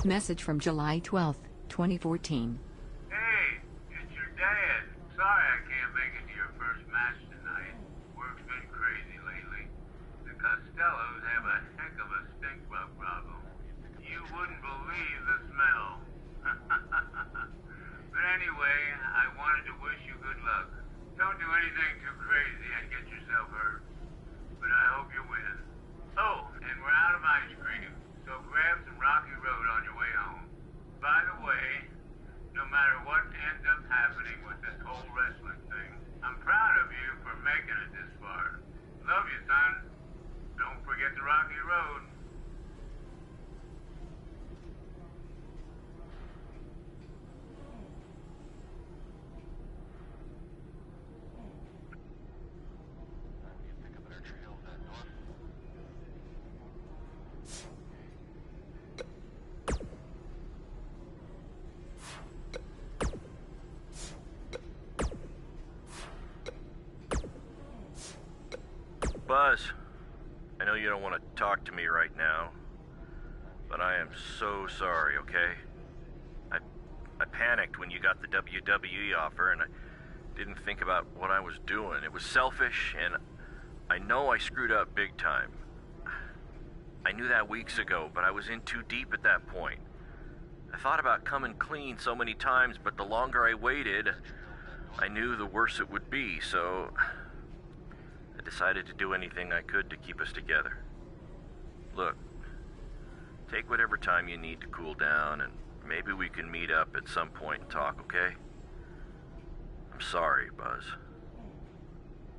Message from July 12th, 2014. Hey, it's your dad. Sorry I can't make it to your first match tonight. Work's been crazy lately. The Costellos have a heck of a stink bug problem. You wouldn't believe the smell. But anyway, I wanted to wish you good luck. Don't do anything too crazy and get yourself hurt. But I hope you win. Oh, and we're out of ice cream, so grab some Rocky Road on your way home. By the way, no matter what ends up happening with this whole wrestling thing, I'm proud of you for making it this far. Love you, son. Don't forget the Rocky Road. Buzz, I know you don't want to talk to me right now, but I am so sorry, okay? I panicked when you got the WWE offer, and I didn't think about what I was doing. It was selfish, and I know I screwed up big time. I knew that weeks ago, but I was in too deep at that point. I thought about coming clean so many times, but the longer I waited, I knew the worse it would be, so I decided to do anything I could to keep us together. Look, take whatever time you need to cool down, and maybe we can meet up at some point and talk, okay? I'm sorry, Buzz.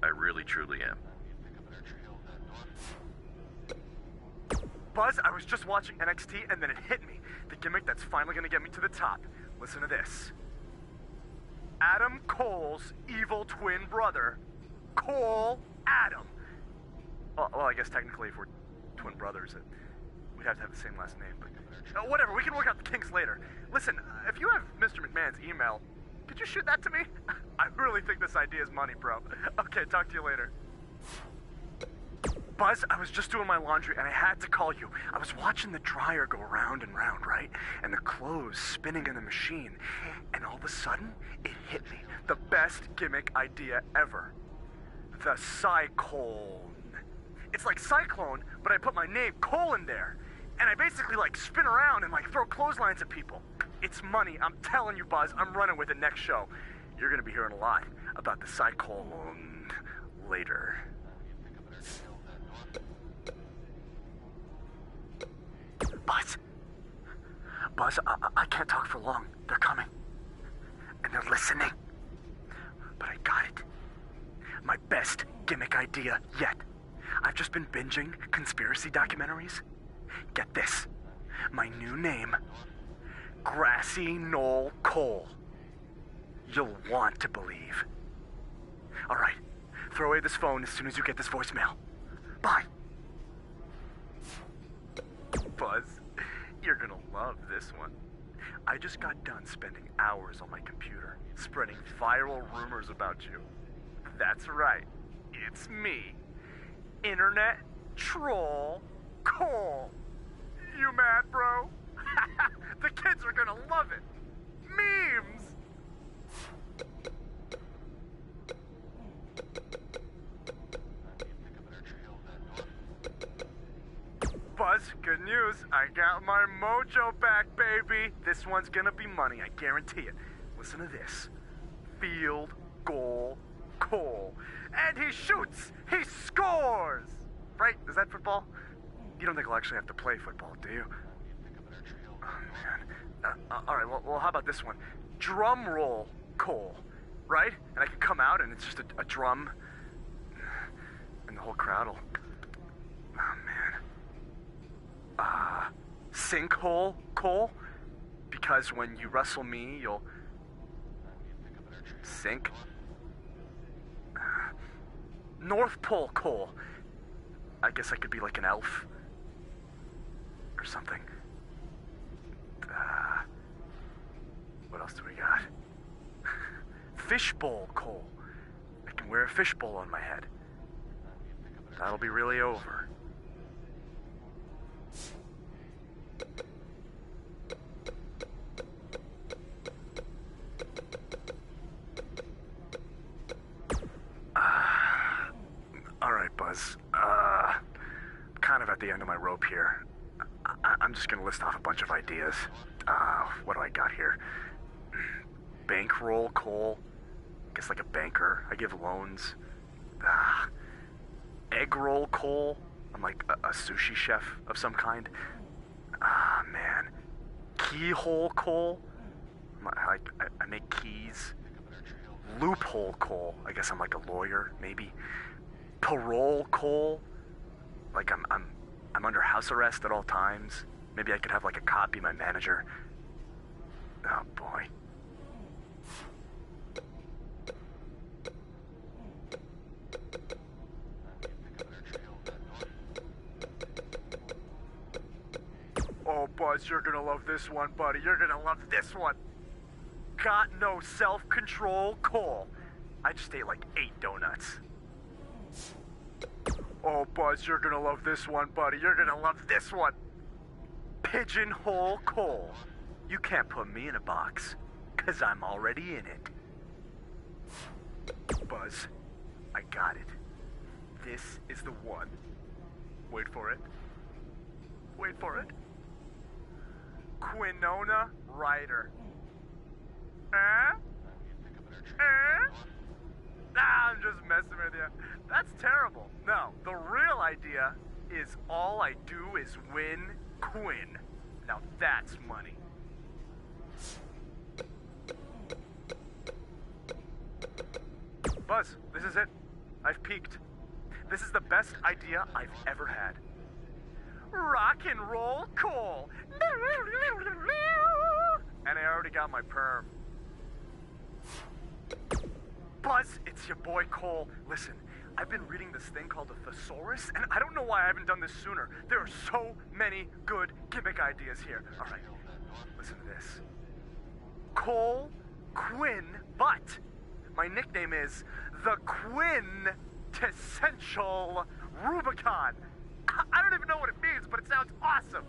I really, truly am. Buzz, I was just watching NXT and then it hit me. The gimmick that's finally gonna get me to the top. Listen to this. Adam Cole's evil twin brother, Cole Adam. Well, I guess technically if we're twin brothers, we'd have to have the same last name, but whatever, we can work out the kinks later. Listen, if you have Mr. McMahon's email, could you shoot that to me? I really think this idea is money, bro. Okay, talk to you later. Buzz, I was just doing my laundry and I had to call you. I was watching the dryer go round and round, right? And the clothes spinning in the machine. And all of a sudden, it hit me. The best gimmick idea ever. The Cyclone. It's like Cyclone, but I put my name, Cole, in there. And I basically like spin around and like throw clotheslines at people. It's money, I'm telling you, Buzz. I'm running with it next show. You're gonna be hearing a lot about the Cyclone later. Buzz, I can't talk for long. They're coming. And they're listening. But I got it. My best gimmick idea yet. I've just been binging conspiracy documentaries. Get this. My new name. Grassy Knoll Cole. You'll want to believe. All right. Throw away this phone as soon as you get this voicemail. Bye. Buzz, you're gonna love this one. I just got done spending hours on my computer, spreading viral rumors about you. That's right, it's me, Internet Troll Cole. You mad, bro? The kids are gonna love it. Memes! Buzz, good news. I got my mojo back, baby. This one's gonna be money, I guarantee it. Listen to this. Field goal Cole. And he shoots! He scores! Right? Is that football? You don't think I'll actually have to play football, do you? Oh, man. Alright, well, how about this one? Drum roll Cole. Right? And I can come out and it's just a drum. And the whole crowd will... Oh, man. Sinkhole Cole? Because when you wrestle me, you'll... sink? North Pole Cole. I guess I could be like an elf. Or something. What else do we got? Fishbowl Cole. I can wear a fishbowl on my head. That'll be really over. at the end of my rope here. I'm just gonna list off a bunch of ideas. What do I got here? Bankroll, Cole. I guess like a banker. I give loans. Egg roll, Cole. I'm like a sushi chef of some kind. Man. Keyhole, Cole. I make keys. Loophole, Cole. I guess I'm like a lawyer, maybe. Parole, Cole. Like I'm under house arrest at all times. Maybe I could have like a cop be my manager. Oh boy. Oh, Buzz, you're gonna love this one, buddy. You're gonna love this one. Got no self-control, Cole. I just ate like 8 donuts. Oh, Buzz, you're gonna love this one, buddy. You're gonna love this one. Pigeonhole, Cole. You can't put me in a box, 'cause I'm already in it. Buzz, I got it. This is the one. Wait for it. Wait for it. Quinona Ryder. I'm just messing with you. That's terrible. No, the real idea is all I do is win Quinn. Now that's money. Buzz, this is it. I've peaked. This is the best idea I've ever had. Rock and roll Cole. And I already got my perm. Buzz, it's your boy Cole. Listen, I've been reading this thing called a thesaurus, and I don't know why I haven't done this sooner. There are so many good gimmick ideas here. All right, listen to this. Cole Quinn, but my nickname is the Quintessential Rubicon. I don't even know what it means, but it sounds awesome.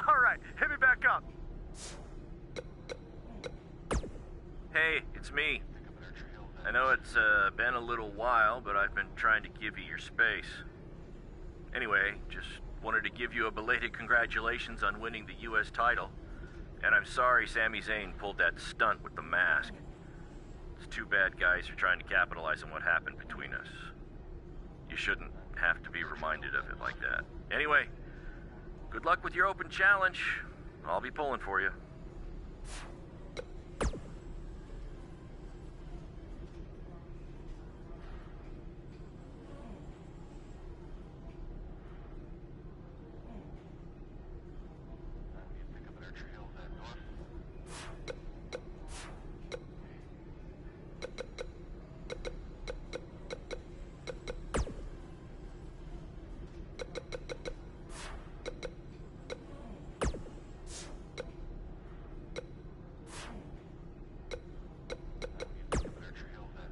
All right, hit me back up. Hey, it's me. I know it's been a little while, but I've been trying to give you your space. Anyway, just wanted to give you a belated congratulations on winning the U.S. title. And I'm sorry Sami Zayn pulled that stunt with the mask. It's too bad guys are trying to capitalize on what happened between us. You shouldn't have to be reminded of it like that. Anyway, good luck with your open challenge. I'll be pulling for you.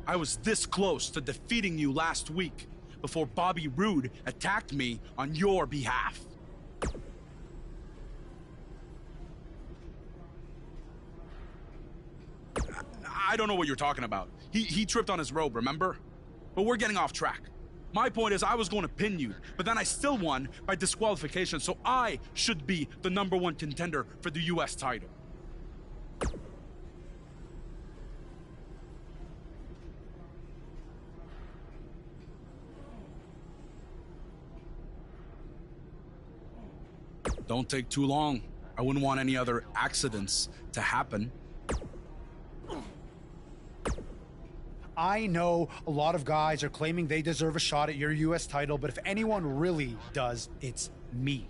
I was this close to defeating you last week before Bobby Roode attacked me on your behalf. I don't know what you're talking about. He tripped on his robe, remember? But we're getting off track. My point is I was going to pin you, but then I still won by disqualification, so I should be the #1 contender for the US title. Don't take too long. I wouldn't want any other accidents to happen. I know a lot of guys are claiming they deserve a shot at your US title, but if anyone really does, it's me.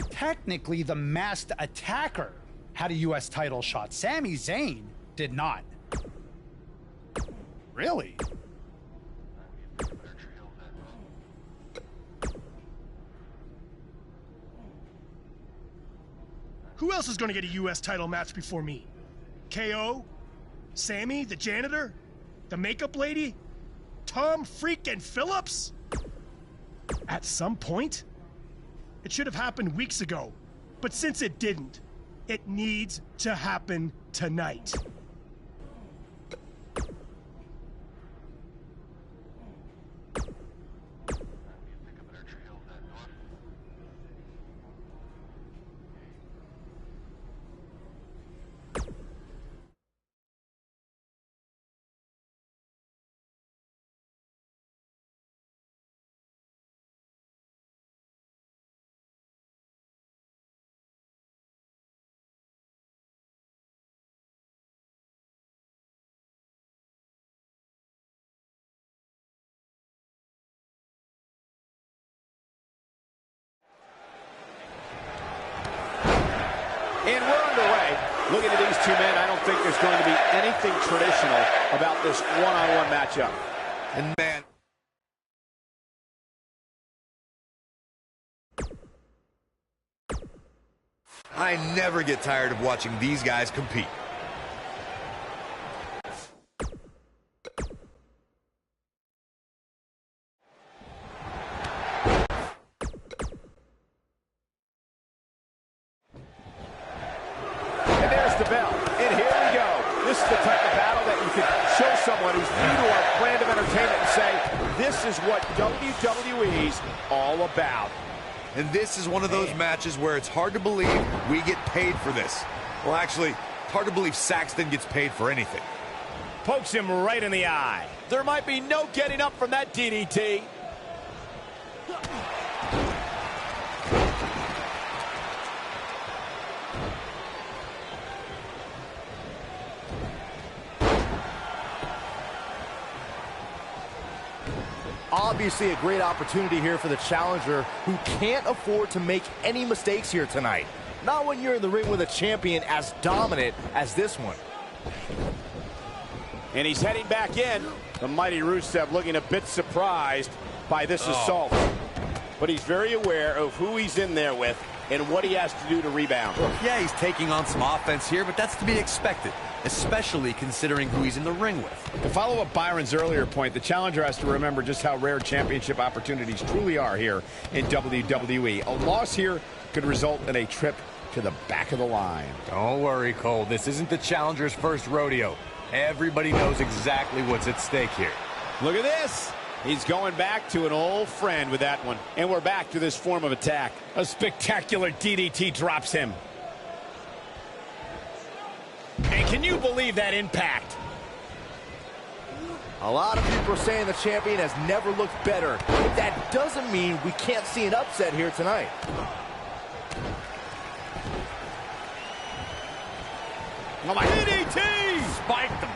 Technically, the masked attacker had a US title shot. Sami Zayn did not. Really? Who else is going to get a U.S. title match before me? KO? Sammy, the janitor? The makeup lady? Tom freaking Phillips? At some point? It should have happened weeks ago. But since it didn't, it needs to happen tonight. Looking at these two men, I don't think there's going to be anything traditional about this one-on-one matchup. And man, I never get tired of watching these guys compete. And there's the bell. And here we go. This is the type of battle that you can show someone who's new to our brand of entertainment and say, this is what WWE's all about. And this is one of those matches where it's hard to believe we get paid for this. Well, actually, hard to believe Saxton gets paid for anything. Pokes him right in the eye. There might be no getting up from that DDT. Obviously a great opportunity here for the challenger who can't afford to make any mistakes here tonight. Not when you're in the ring with a champion as dominant as this one. And he's heading back in. The mighty Rusev looking a bit surprised by this assault. But he's very aware of who he's in there with and what he has to do to rebound. Yeah, he's taking on some offense here, but that's to be expected, especially considering who he's in the ring with. To follow up Byron's earlier point, the challenger has to remember just how rare championship opportunities truly are here in WWE. A loss here could result in a trip to the back of the line. Don't worry, Cole. This isn't the challenger's first rodeo. Everybody knows exactly what's at stake here. Look at this. He's going back to an old friend with that one. And we're back to this form of attack. A spectacular DDT drops him. And can you believe that impact? A lot of people are saying the champion has never looked better, but that doesn't mean we can't see an upset here tonight. Oh my DDT! Spiked him.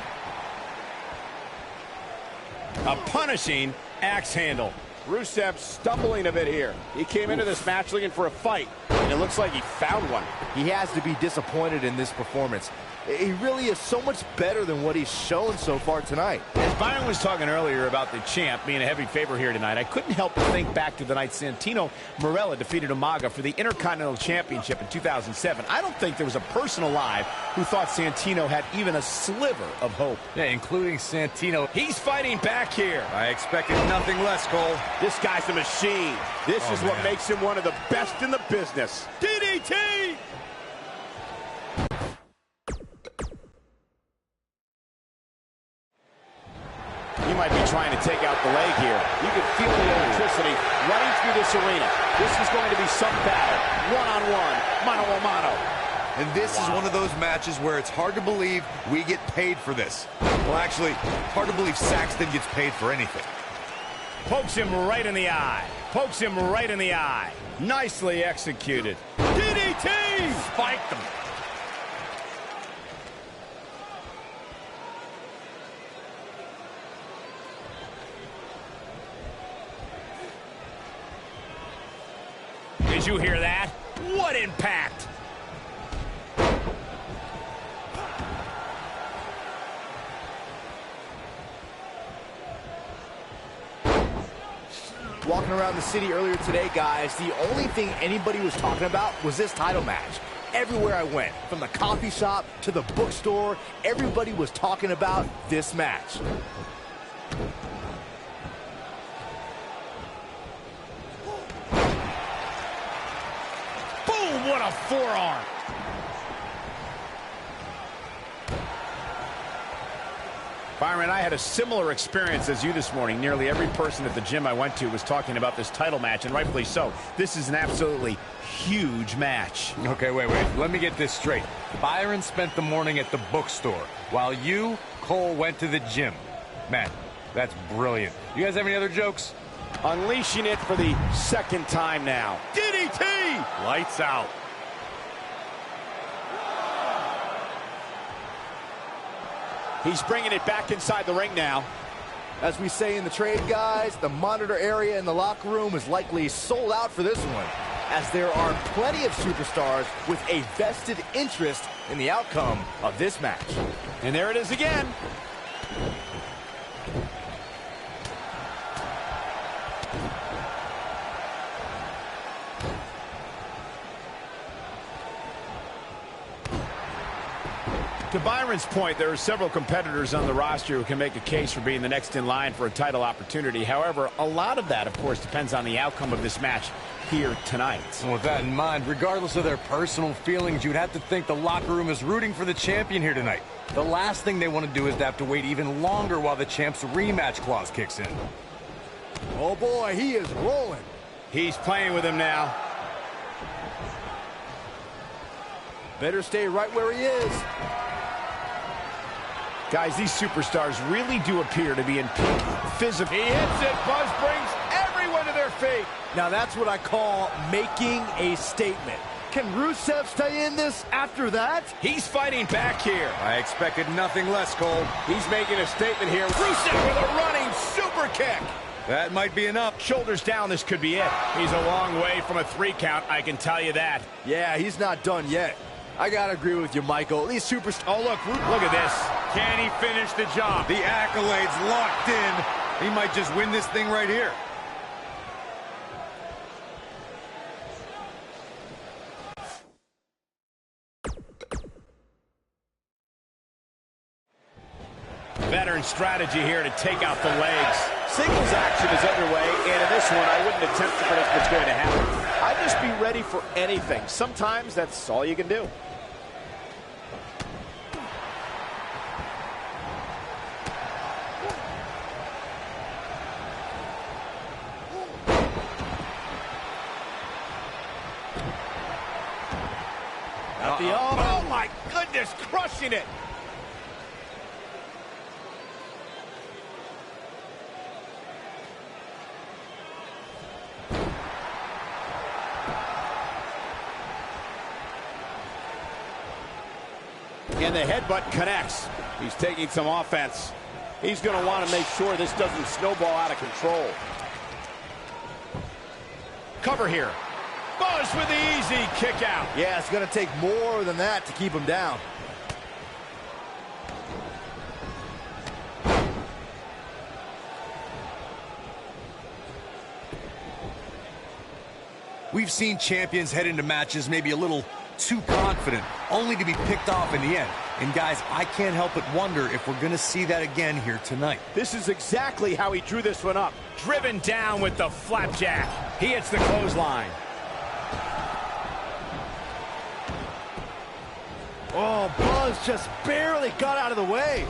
A punishing axe handle. Rusev stumbling a bit here. He came into this match looking for a fight, and it looks like he found one. He has to be disappointed in this performance. He really is so much better than what he's shown so far tonight. As Byron was talking earlier about the champ being a heavy favorite here tonight, I couldn't help but think back to the night Santino Marella defeated Umaga for the Intercontinental Championship in 2007. I don't think there was a person alive who thought Santino had even a sliver of hope. Yeah, including Santino. He's fighting back here. I expected nothing less, Cole. This guy's a machine. This is what makes him one of the best in the business. DDT! You might be trying to take out the leg here. You can feel the electricity running through this arena. This is going to be some battle. One-on-one, mano-a-mano. And this is one of those matches where it's hard to believe we get paid for this. Well, actually, hard to believe Saxton gets paid for anything. Pokes him right in the eye. Pokes him right in the eye. Nicely executed. DDT! Spiked him. Did you hear that? What impact! Walking around the city earlier today, guys, the only thing anybody was talking about was this title match. Everywhere I went, from the coffee shop to the bookstore, everybody was talking about this match. Boom! What a forearm! Byron, I had a similar experience as you this morning. Nearly every person at the gym I went to was talking about this title match, and rightfully so. This is an absolutely huge match. Okay, wait. Let me get this straight. Byron spent the morning at the bookstore, while you, Cole, went to the gym. Man, that's brilliant. You guys have any other jokes? Unleashing it for the second time now. DDT! Lights out. He's bringing it back inside the ring now. As we say in the trade, guys, the monitor area in the locker room is likely sold out for this one, as there are plenty of superstars with a vested interest in the outcome of this match. And there it is again. To Byron's point, there are several competitors on the roster who can make a case for being the next in line for a title opportunity. However, a lot of that, of course, depends on the outcome of this match here tonight. And with that in mind, regardless of their personal feelings, you'd have to think the locker room is rooting for the champion here tonight. The last thing they want to do is to have to wait even longer while the champ's rematch clause kicks in. Oh boy, he is rolling. He's playing with him now. Better stay right where he is. Guys, these superstars really do appear to be in peak physical. He hits it. Buzz brings everyone to their feet. Now that's what I call making a statement. Can Rusev stay in this after that? He's fighting back here. I expected nothing less, Cole. He's making a statement here. Rusev with a running super kick. That might be enough. Shoulders down, this could be it. He's a long way from a 3 count, I can tell you that. Yeah, he's not done yet. I gotta agree with you, Michael. These superstars... Oh, look at this. Can he finish the job? The accolades locked in. He might just win this thing right here. Veteran strategy here to take out the legs. Singles action is underway, and in this one, I wouldn't attempt to predict what's going to happen. I'd just be ready for anything. Sometimes that's all you can do. Oh my goodness, crushing it. And the headbutt connects. He's taking some offense. He's going to want to make sure this doesn't snowball out of control. Cover here. Buzz with the easy kick out. Yeah, it's going to take more than that to keep him down. We've seen champions head into matches maybe a little too confident, only to be picked off in the end. And guys, I can't help but wonder if we're going to see that again here tonight. This is exactly how he drew this one up. Driven down with the flapjack. He hits the clothesline. Oh, Buzz just barely got out of the way.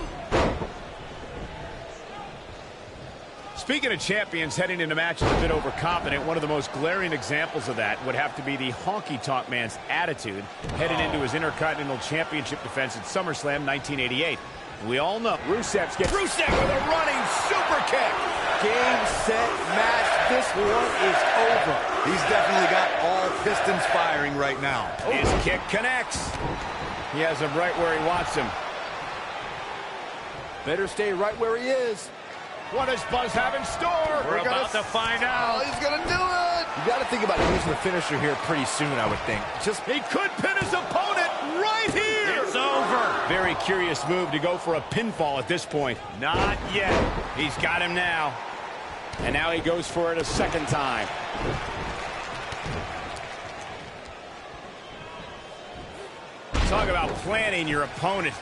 Speaking of champions heading into matches a bit overconfident, one of the most glaring examples of that would have to be the honky-tonk man's attitude heading into his Intercontinental Championship defense at SummerSlam 1988. We all know Rusev's with a running super kick. Game, set, match. This one is over. He's definitely got all pistons firing right now. His kick connects. He has him right where he wants him. Better stay right where he is. What does Buzz have in store? We're about to find out. Oh, he's going to do it. You got to think about using the finisher here pretty soon, I would think. He could pin his opponent right here. It's over. Very curious move to go for a pinfall at this point. Not yet. He's got him now. And now he goes for it a second time. Talk about planning your opponent.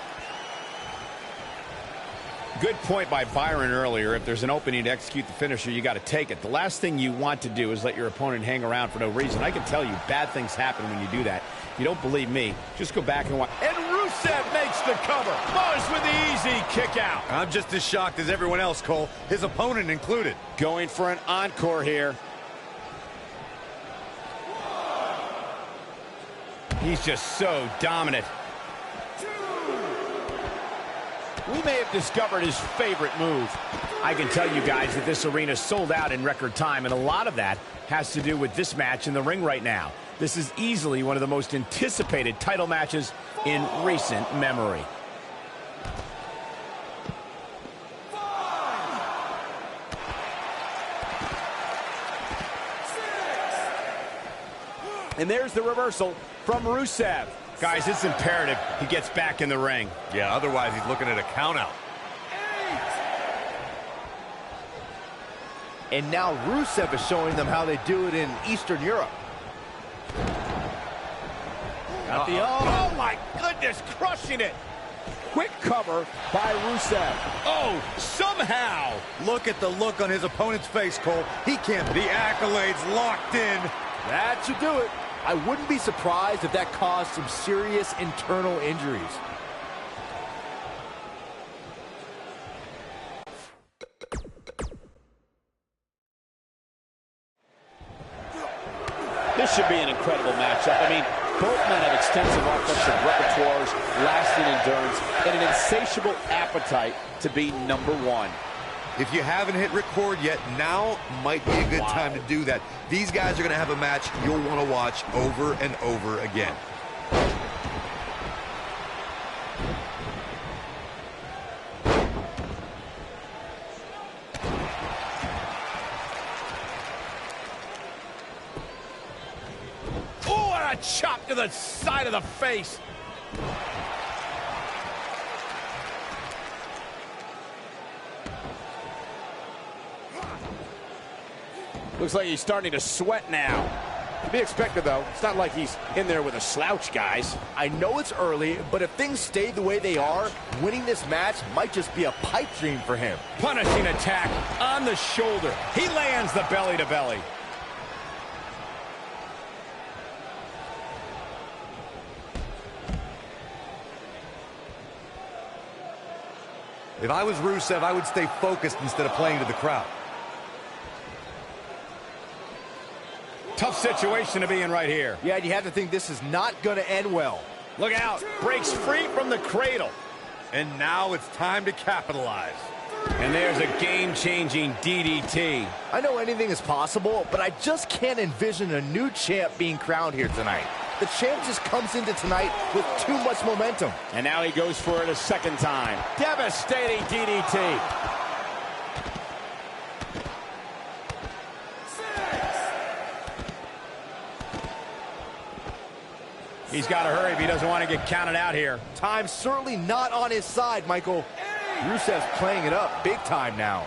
Good point by Byron earlier. If there's an opening to execute the finisher, you got to take it. The last thing you want to do is let your opponent hang around for no reason. I can tell you bad things happen when you do that. If you don't believe me, just go back and watch. And Rusev makes the cover. Buzz with the easy kick out. I'm just as shocked as everyone else, Cole, his opponent included. Going for an encore here. He's just so dominant. We may have discovered his favorite move. I can tell you guys that this arena sold out in record time, and a lot of that has to do with this match in the ring right now. This is easily one of the most anticipated title matches in recent memory. And there's the reversal from Rusev. Guys, it's imperative he gets back in the ring. Yeah, otherwise he's looking at a countout. And now Rusev is showing them how they do it in Eastern Europe. Got the oh my goodness, crushing it. Quick cover by Rusev. Oh, somehow. Look at the look on his opponent's face, Cole. He can't. The accolades locked in. That should do it. I wouldn't be surprised if that caused some serious internal injuries. This should be an incredible matchup. I mean, both men have extensive offensive repertoires, lasting endurance, and an insatiable appetite to be number one. If you haven't hit record yet, now might be a good time to do that. These guys are going to have a match you'll want to watch over and over again. Oh, and a chop to the side of the face. Looks like he's starting to sweat now. To be expected, though. It's not like he's in there with a slouch, guys. I know it's early, but if things stay the way they are, winning this match might just be a pipe dream for him. Punishing attack on the shoulder. He lands the belly to belly. If I was Rusev, I would stay focused instead of playing to the crowd. Tough situation to be in right here. Yeah, and you have to think this is not going to end well. Look out. Breaks free from the cradle. And now it's time to capitalize. And there's a game-changing DDT. I know anything is possible, but I just can't envision a new champ being crowned here tonight. The champ just comes into tonight with too much momentum. And now he goes for it a second time. Devastating DDT. He's got to hurry if he doesn't want to get counted out here. Time's certainly not on his side, Michael. Rusev's playing it up big time now.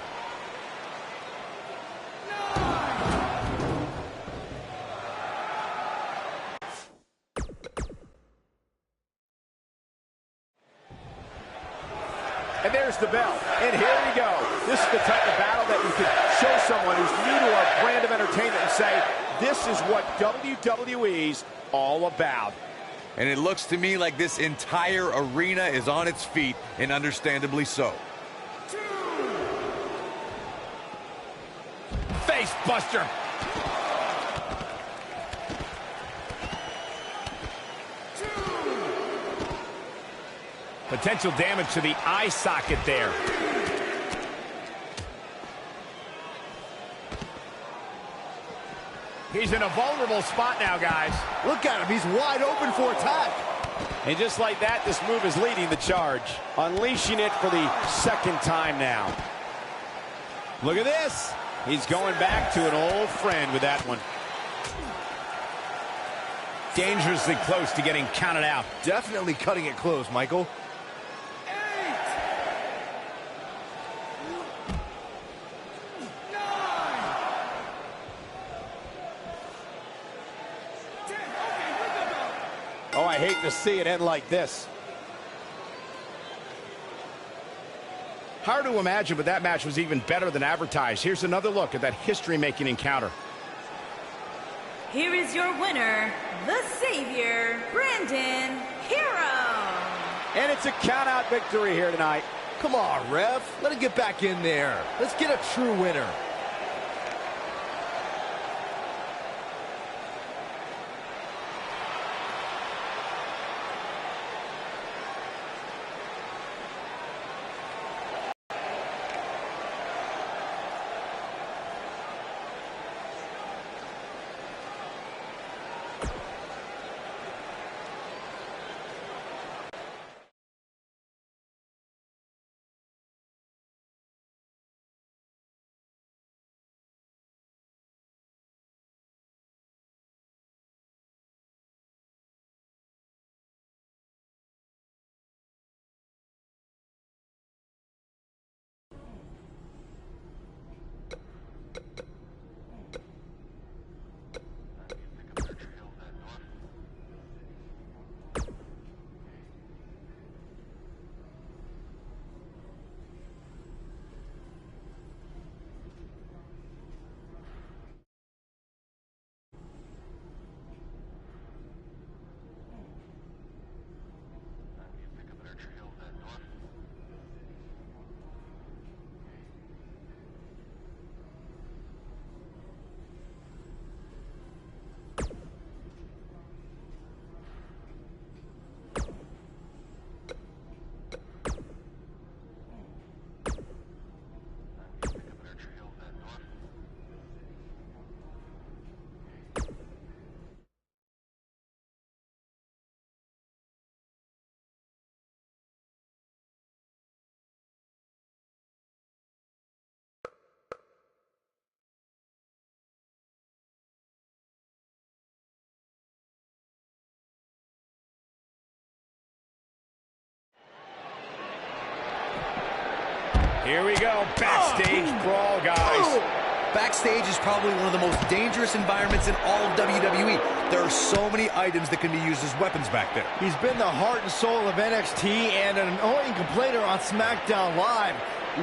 And there's the bell. And here we go. This is the type of battle that you can show someone who's new to our brand of entertainment and say, this is what WWE's all about. And it looks to me like this entire arena is on its feet, and understandably so. Face buster. Potential damage to the eye socket there. He's in a vulnerable spot now, guys. Look at him. He's wide open for attack. And just like that, this move is leading the charge. Unleashing it for the second time now. Look at this. He's going back to an old friend with that one. Dangerously close to getting counted out. Definitely cutting it close, Michael. Oh, I hate to see it end like this. Hard to imagine, but that match was even better than advertised. Here's another look at that history-making encounter. Here is your winner, the Savior, Brandon Hero. And it's a count-out victory here tonight. Come on, ref. Let him get back in there. Let's get a true winner. Here we go. Backstage brawl, guys. Backstage is probably one of the most dangerous environments in all of WWE. There are so many items that can be used as weapons back there. He's been the heart and soul of NXT and an annoying complainer on SmackDown Live.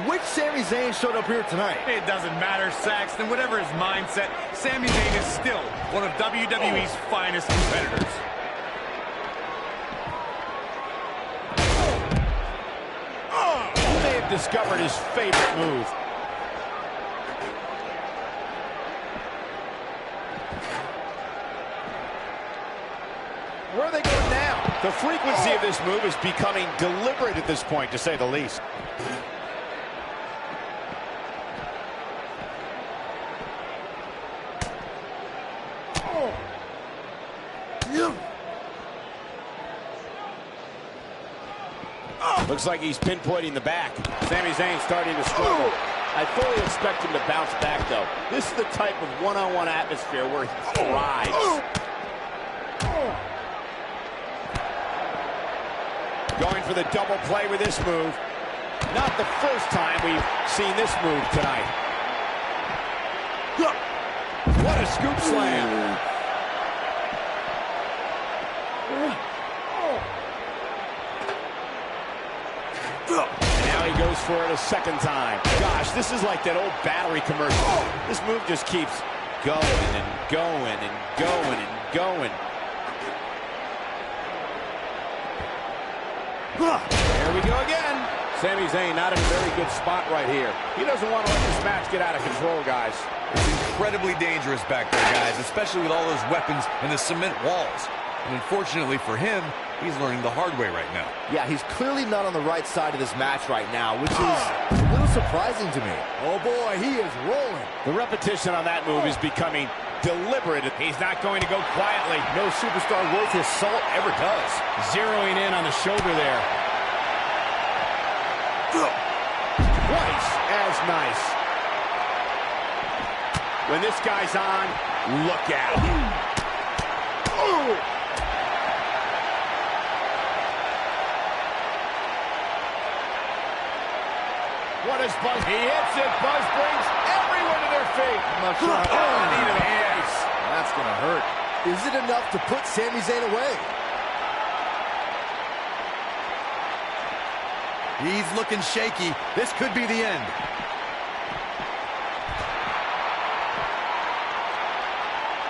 Which Sami Zayn showed up here tonight? It doesn't matter, Saxton. Whatever his mindset, Sami Zayn is still one of WWE's finest competitors. He may have discovered his favorite move. Where are they going now? The frequency of this move is becoming deliberate at this point, to say the least. Looks like he's pinpointing the back. Sami Zayn starting to struggle. I fully expect him to bounce back, though. This is the type of one-on-one atmosphere where he thrives. Going for the double play with this move. Not the first time we've seen this move tonight. What a scoop slam. And now he goes for it a second time. Gosh, this is like that old battery commercial. This move just keeps going and going and going and going. There we go again. Sami Zayn not in a very good spot right here. He doesn't want to let this match get out of control, guys. It's incredibly dangerous back there, guys, especially with all those weapons and the cement walls. And unfortunately for him, he's learning the hard way right now. Yeah, he's clearly not on the right side of this match right now, which is a little surprising to me. Oh boy, he is rolling. The repetition on that move is becoming deliberate. He's not going to go quietly. No superstar worth his salt ever does. Zeroing in on the shoulder there. Twice as nice. When this guy's on, look out. What is Buzz? He hits it. Buzz brings everyone to their feet. I'm not sure how knee to the face. That's going to hurt. Is it enough to put Sami Zayn away? He's looking shaky. This could be the end.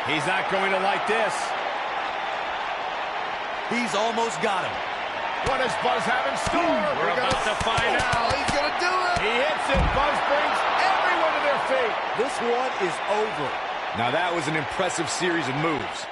He's not going to like this. He's almost got him. What does Buzz have in store? We're about to find out. He's going to do it. He hits it. Buzz brings everyone to their feet. This one is over. Now that was an impressive series of moves.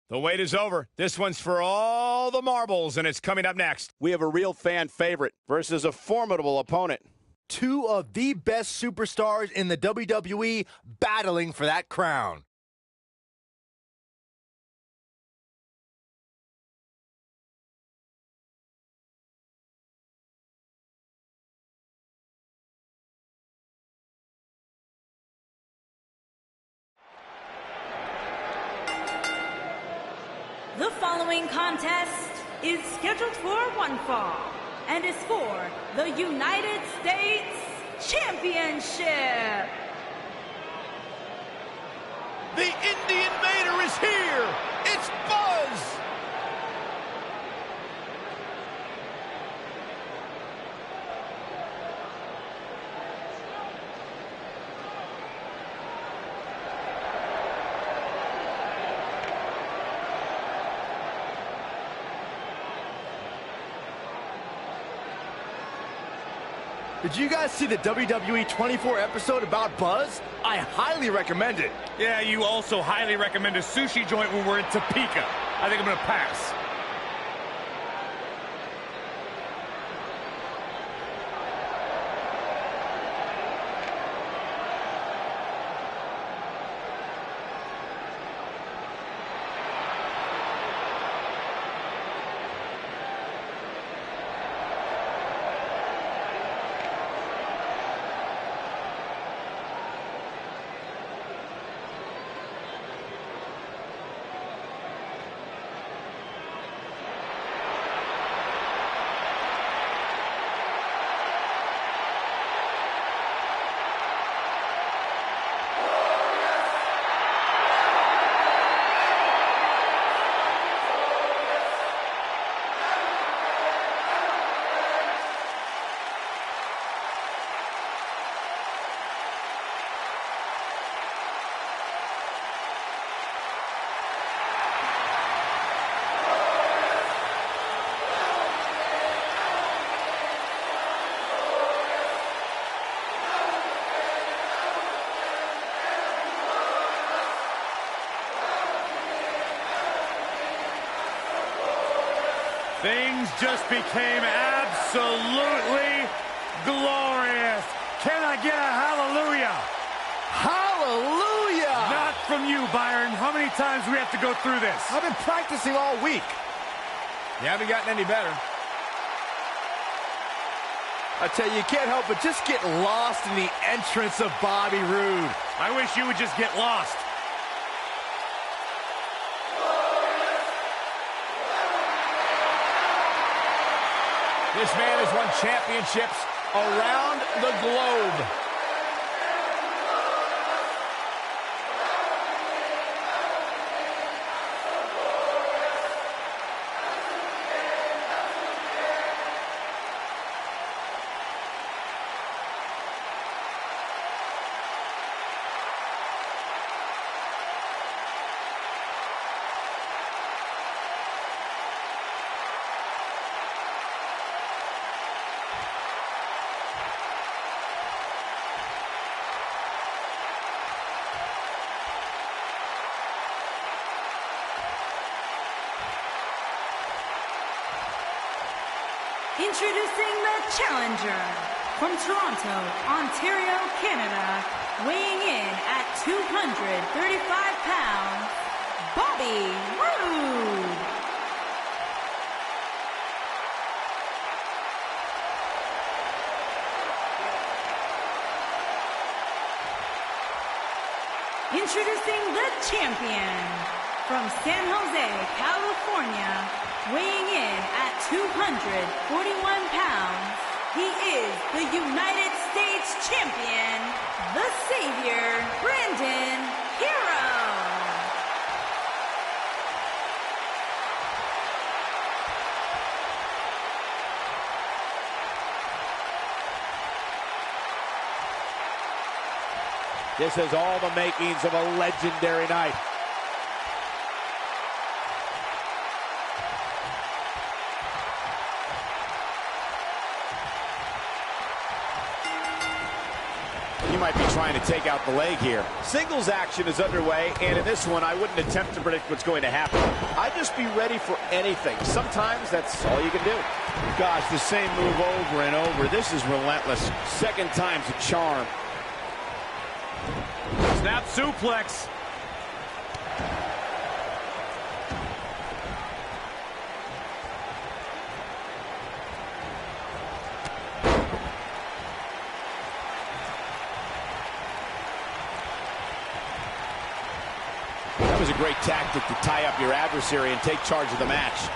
The wait is over. This one's for all the marbles, and it's coming up next. We have a real fan favorite versus a formidable opponent. Two of the best superstars in the WWE battling for that crown. The following contest is scheduled for one fall and is for the United States Championship. The Indie Invader is here. It's Buzz. Did you guys see the WWE 24 episode about Buzz? I highly recommend it. Yeah, you also highly recommend a sushi joint when we're in Topeka. I think I'm gonna pass. Things just became absolutely glorious. Can I get a hallelujah? Hallelujah! Not from you, Byron. How many times do we have to go through this? I've been practicing all week. You haven't gotten any better. I tell you, you can't help but just get lost in the entrance of Bobby Roode. I wish you would just get lost. This man has won championships around the globe. Introducing the challenger from Toronto, Ontario, Canada, weighing in at 235 pounds, Bobby Roode. Introducing the champion from San Jose, California, weighing in at 241 pounds, he is the United States Champion, the Savior, Brandon Hero. This has all the makings of a legendary night. He might be trying to take out the leg here. Singles action is underway, and in this one, I wouldn't attempt to predict what's going to happen. I'd just be ready for anything. Sometimes that's all you can do. Gosh, the same move over and over. This is relentless. Second time's a charm. Snap suplex. That was a great tactic to tie up your adversary and take charge of the match.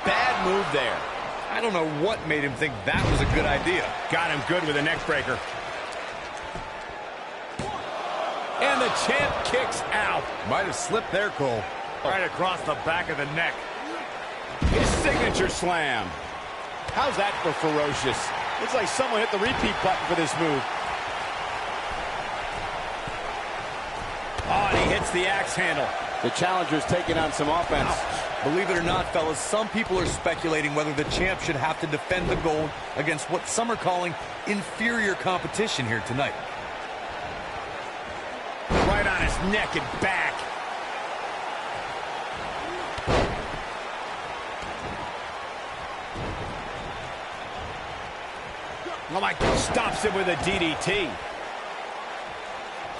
bad move there. I don't know what made him think that was a good idea. Got him good with a neck breaker. And the champ kicks out. Might have slipped there, Cole. Right across the back of the neck. His signature slam. How's that for ferocious? Looks like someone hit the repeat button for this move. Oh, and he hits the axe handle. The challenger's taking on some offense. Believe it or not, fellas, some people are speculating whether the champ should have to defend the gold against what some are calling inferior competition here tonight. Right on his neck and back. Oh my God, stops him with a DDT.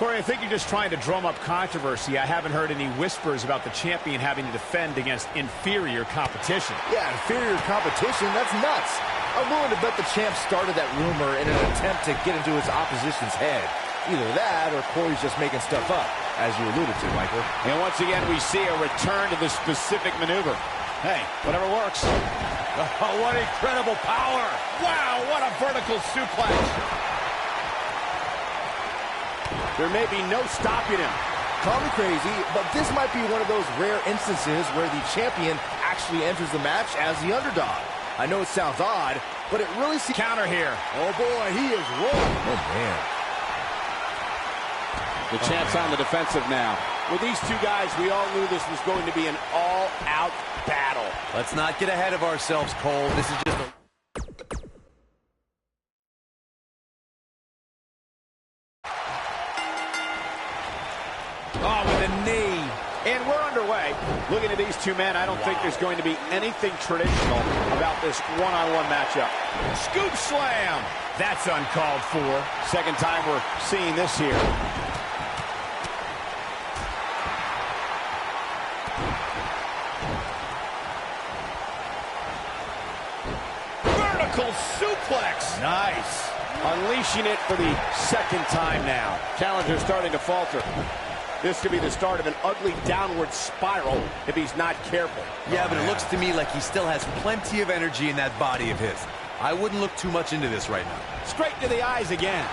Corey, I think you're just trying to drum up controversy. I haven't heard any whispers about the champion having to defend against inferior competition. Yeah, inferior competition? That's nuts. I'm willing to bet the champ started that rumor in an attempt to get into his opposition's head. Either that or Corey's just making stuff up, as you alluded to, Michael. And once again, we see a return to the specific maneuver. Hey, whatever works. Oh, what incredible power. Wow, what a vertical suplex. There may be no stopping him. Call me crazy, but this might be one of those rare instances where the champion actually enters the match as the underdog. I know it sounds odd, but it really seems... Counter here. Oh, boy, he is rolling. Oh, man. The champ's on the defensive now. With these two guys, we all knew this was going to be an all-out battle. Let's not get ahead of ourselves, Cole. This is just a... Oh, with a knee. And we're underway. Looking at these two men, I don't think there's going to be anything traditional about this one-on-one matchup. Scoop slam. That's uncalled for. Second time we're seeing this here. Vertical suplex. Nice. Unleashing it for the second time now. Challenger starting to falter. This could be the start of an ugly downward spiral if he's not careful. Yeah, but it looks to me like he still has plenty of energy in that body of his. I wouldn't look too much into this right now. Straight to the eyes again.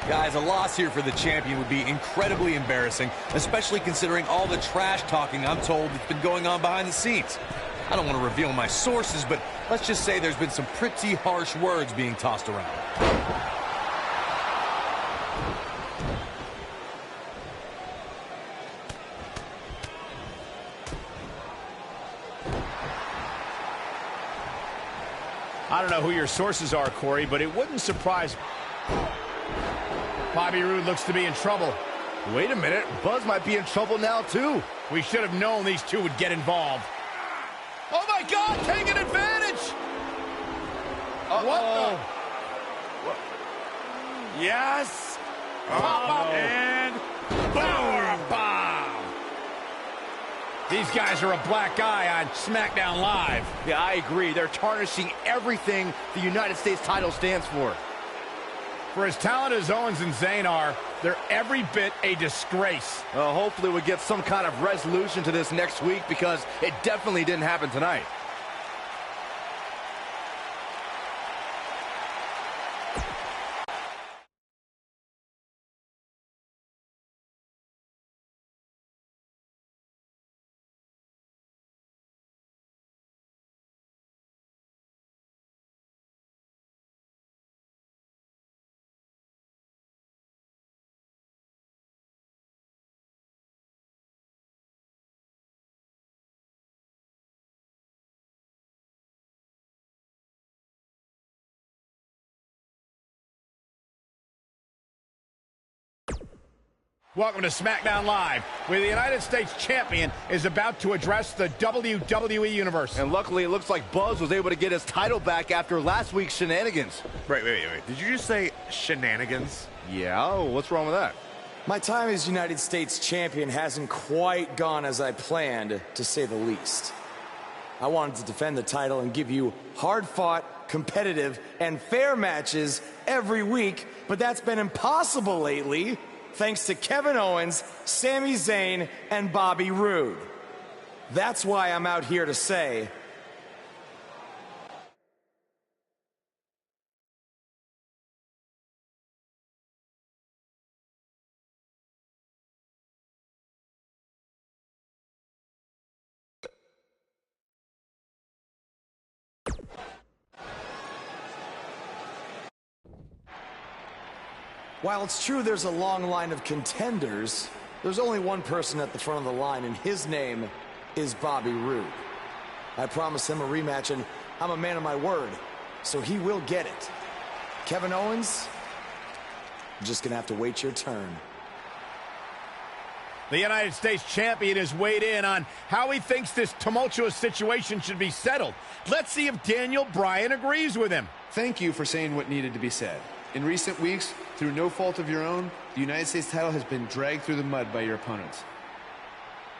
Guys, a loss here for the champion would be incredibly embarrassing, especially considering all the trash talking I'm told that's been going on behind the scenes. I don't want to reveal my sources, but let's just say there's been some pretty harsh words being tossed around. I don't know who your sources are, Corey, but it wouldn't surprise me. Bobby Roode looks to be in trouble. Wait a minute. Buzz might be in trouble now, too. We should have known these two would get involved. Oh, my God, taking advantage. What the? Yes. Pop up and power bomb. These guys are a black eye on SmackDown Live. Yeah, I agree. They're tarnishing everything the United States title stands for. For as talented as Owens and Zayn are, they're every bit a disgrace. Hopefully we get some kind of resolution to this next week, because it definitely didn't happen tonight. Welcome to SmackDown Live, where the United States Champion is about to address the WWE Universe. And luckily, it looks like Buzz was able to get his title back after last week's shenanigans. Wait. Did you just say shenanigans? Yeah, what's wrong with that? My time as United States Champion hasn't quite gone as I planned, to say the least. I wanted to defend the title and give you hard-fought, competitive, and fair matches every week, but that's been impossible lately thanks to Kevin Owens, Sami Zayn, and Bobby Roode. That's why I'm out here to say, while it's true there's a long line of contenders, there's only one person at the front of the line, and his name is Bobby Roode. I promised him a rematch, and I'm a man of my word, so he will get it. Kevin Owens, you're just gonna have to wait your turn. The United States champion has weighed in on how he thinks this tumultuous situation should be settled. Let's see if Daniel Bryan agrees with him. Thank you for saying what needed to be said. In recent weeks, through no fault of your own, the United States title has been dragged through the mud by your opponents.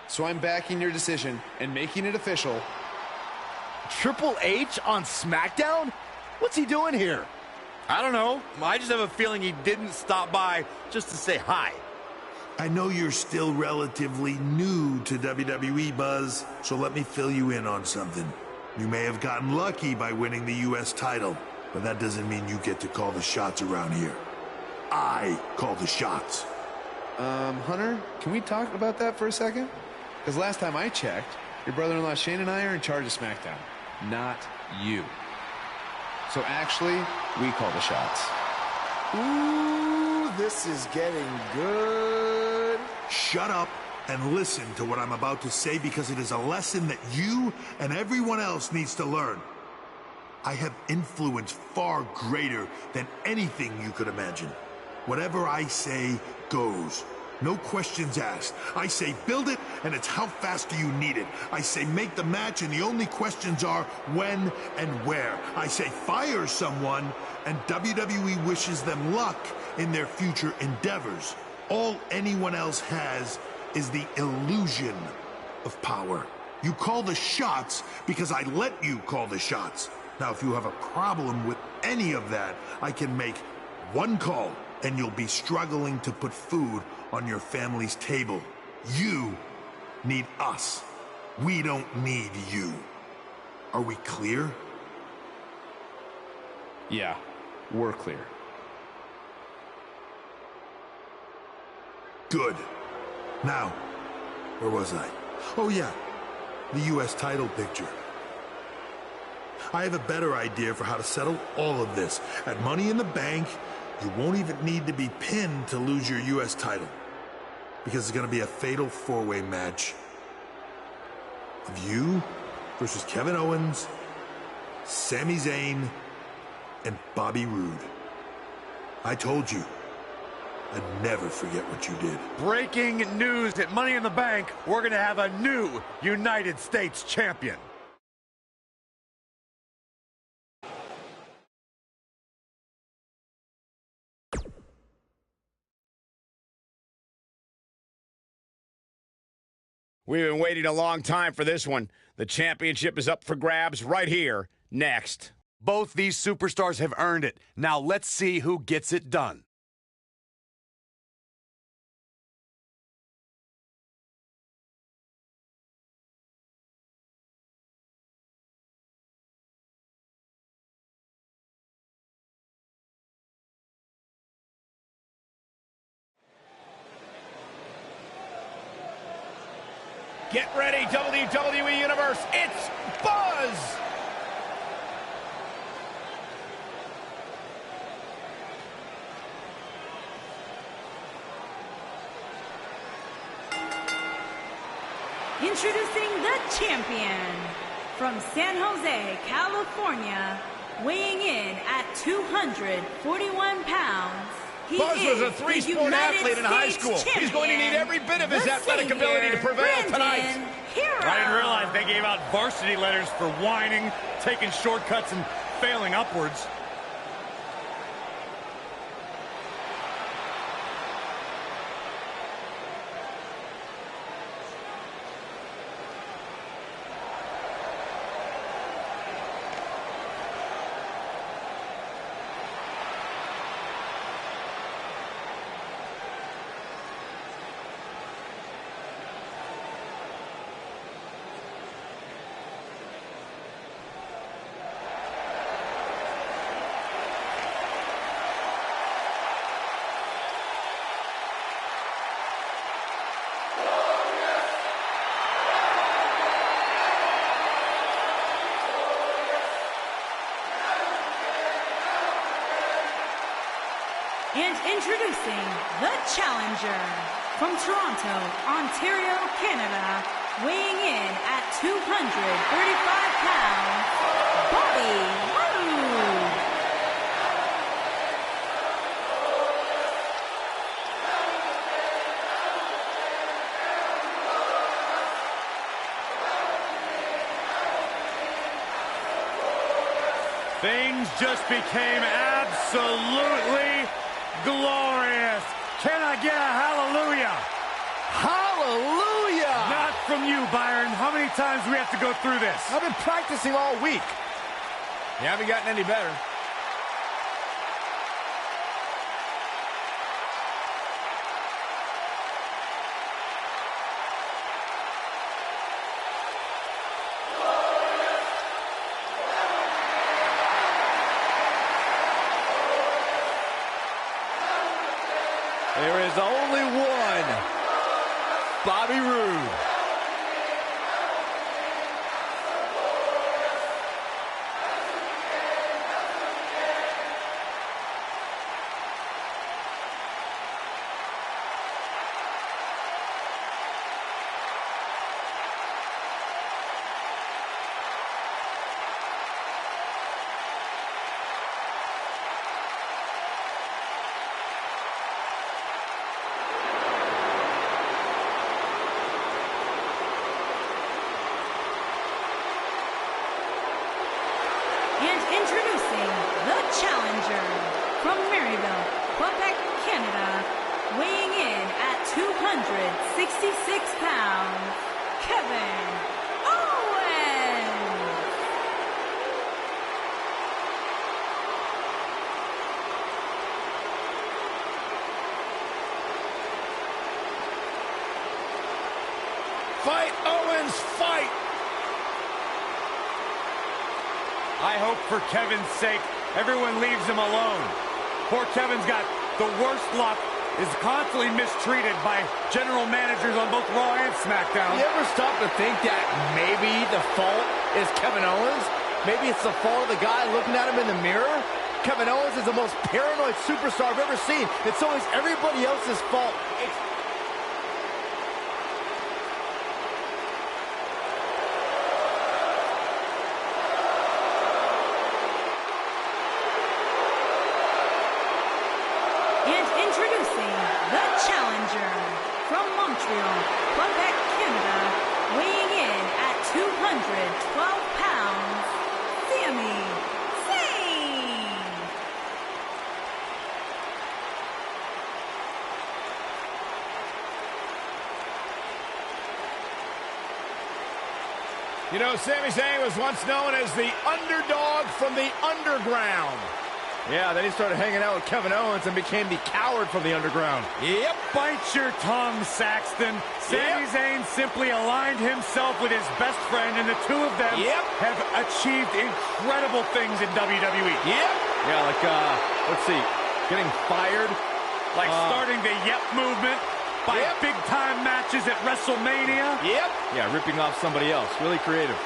So I'm backing your decision and making it official. Triple H on SmackDown? What's he doing here? I don't know. I just have a feeling he didn't stop by just to say hi. I know you're still relatively new to WWE, Buzz, so let me fill you in on something. You may have gotten lucky by winning the U.S. title, but that doesn't mean you get to call the shots around here. I call the shots. Hunter, can we talk about that for a second? Because last time I checked, your brother-in-law Shane and I are in charge of SmackDown, not you. So actually, we call the shots. Ooh, this is getting good. Shut up and listen to what I'm about to say, because it is a lesson that you and everyone else needs to learn. I have influence far greater than anything you could imagine. Whatever I say goes. No questions asked. I say build it, and it's how fast do you need it. I say make the match, and the only questions are when and where. I say fire someone, and WWE wishes them luck in their future endeavors. All anyone else has is the illusion of power. You call the shots because I let you call the shots. Now, if you have a problem with any of that, I can make one call, and you'll be struggling to put food on your family's table. You need us. We don't need you. Are we clear? Yeah, we're clear. Good. Now, where was I? Oh yeah, the U.S. title picture. I have a better idea for how to settle all of this. At Money in the Bank, you won't even need to be pinned to lose your U.S. title, because it's going to be a fatal four-way match of you versus Kevin Owens, Sami Zayn, and Bobby Roode. I told you, I'd never forget what you did. Breaking news at Money in the Bank, we're going to have a new United States champion. We've been waiting a long time for this one. The championship is up for grabs right here, next. Both these superstars have earned it. Now let's see who gets it done. Get ready, WWE Universe. It's Buzz! Introducing the champion from San Jose, California, weighing in at 241 pounds. Buzz was a three-sport athlete in high school. He's going to need every bit of his athletic ability to prevail tonight. I didn't realize they gave out varsity letters for whining, taking shortcuts, and failing upwards. And introducing the challenger from Toronto, Ontario, Canada, weighing in at 235 pounds, Bobby Roode. Things just became absolutely glorious. Can I get a hallelujah? Hallelujah! Not from you, Byron. How many times do we have to go through this? I've been practicing all week. You haven't gotten any better. There is only one Bobby Roode. Introducing the challenger from Maryville, Quebec, Canada, weighing in at 266 pounds, Kevin Owens. Fight, Owens, fight! I hope for Kevin's sake, everyone leaves him alone. Poor Kevin's got the worst luck, is constantly mistreated by general managers on both Raw and SmackDown. You ever stop to think that maybe the fault is Kevin Owens? Maybe it's the fault of the guy looking at him in the mirror? Kevin Owens is the most paranoid superstar I've ever seen. It's always everybody else's fault. Introducing the challenger from Montreal, Quebec, Canada, weighing in at 212 pounds, Sami Zayn. You know, Sami Zayn was once known as the underdog from the underground. Yeah, then he started hanging out with Kevin Owens and became the coward from the underground. Yep, bite your tongue, Saxton. Sami Zayn simply aligned himself with his best friend, and the two of them have achieved incredible things in WWE. Yeah, like, let's see, getting fired. Like starting the movement by big-time matches at WrestleMania. Yeah, ripping off somebody else. Really creative.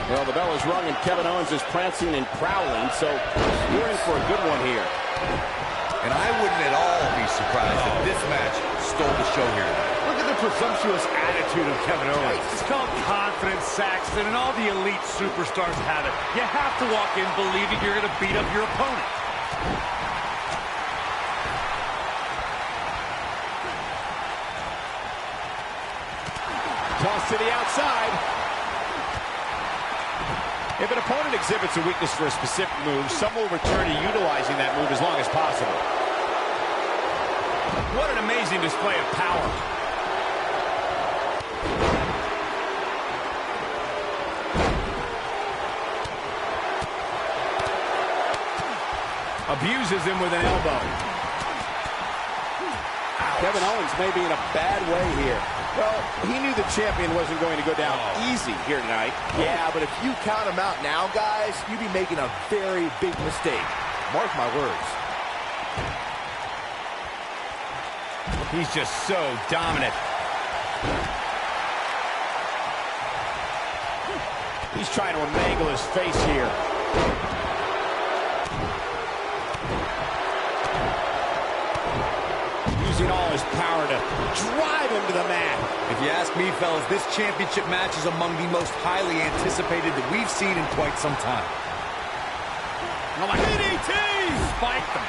Well, the bell is rung, and Kevin Owens is prancing and prowling, so we're in for a good one here. And I wouldn't at all be surprised if this match stole the show here tonight. Look at the presumptuous attitude of Kevin Owens. It's called confidence, Saxton, and all the elite superstars have it. You have to walk in believing you're going to beat up your opponent. Toss to the outside. If an opponent exhibits a weakness for a specific move, some will return to utilizing that move as long as possible. What an amazing display of power. Abuses him with an elbow. Kevin Owens may be in a bad way here. Well, he knew the champion wasn't going to go down easy here tonight. Yeah, but if you count him out now, guys, you'd be making a very big mistake. Mark my words. He's just so dominant. He's trying to mangle his face here. Using all his power to drive him to the mat. If you ask me, fellas, this championship match is among the most highly anticipated that we've seen in quite some time. DDT! Spiked them.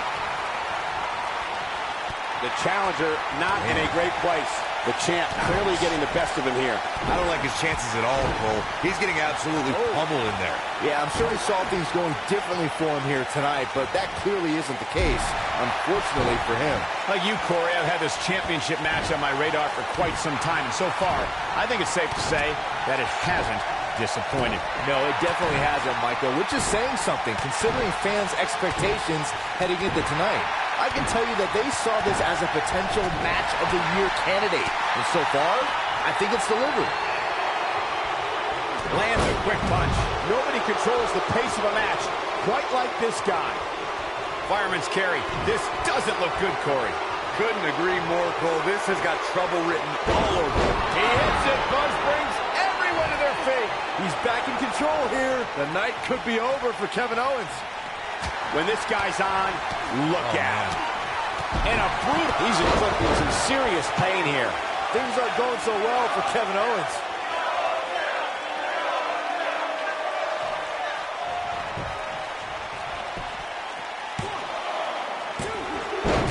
The challenger not in a great place. The champ clearly getting the best of him here. I don't like his chances at all, Cole. He's getting absolutely pummeled in there. Yeah, I'm sure he saw things going differently for him here tonight, but that clearly isn't the case, unfortunately for him. Like you, Corey, I've had this championship match on my radar for quite some time, and so far, I think it's safe to say that it hasn't disappointed. No, it definitely hasn't, Michael, which is saying something, considering fans' expectations heading into tonight. I can tell you that they saw this as a potential match of the year candidate. And so far, I think it's delivered. Lands a quick punch. Nobody controls the pace of a match quite like this guy. Fireman's carry. This doesn't look good, Corey. Couldn't agree more, Cole. This has got trouble written all over it. He hits it. Buzz brings everyone to their feet. He's back in control here. The night could be over for Kevin Owens. When this guy's on, look out. And a brutal. He's inflicting some serious pain here. Things aren't going so well for Kevin Owens.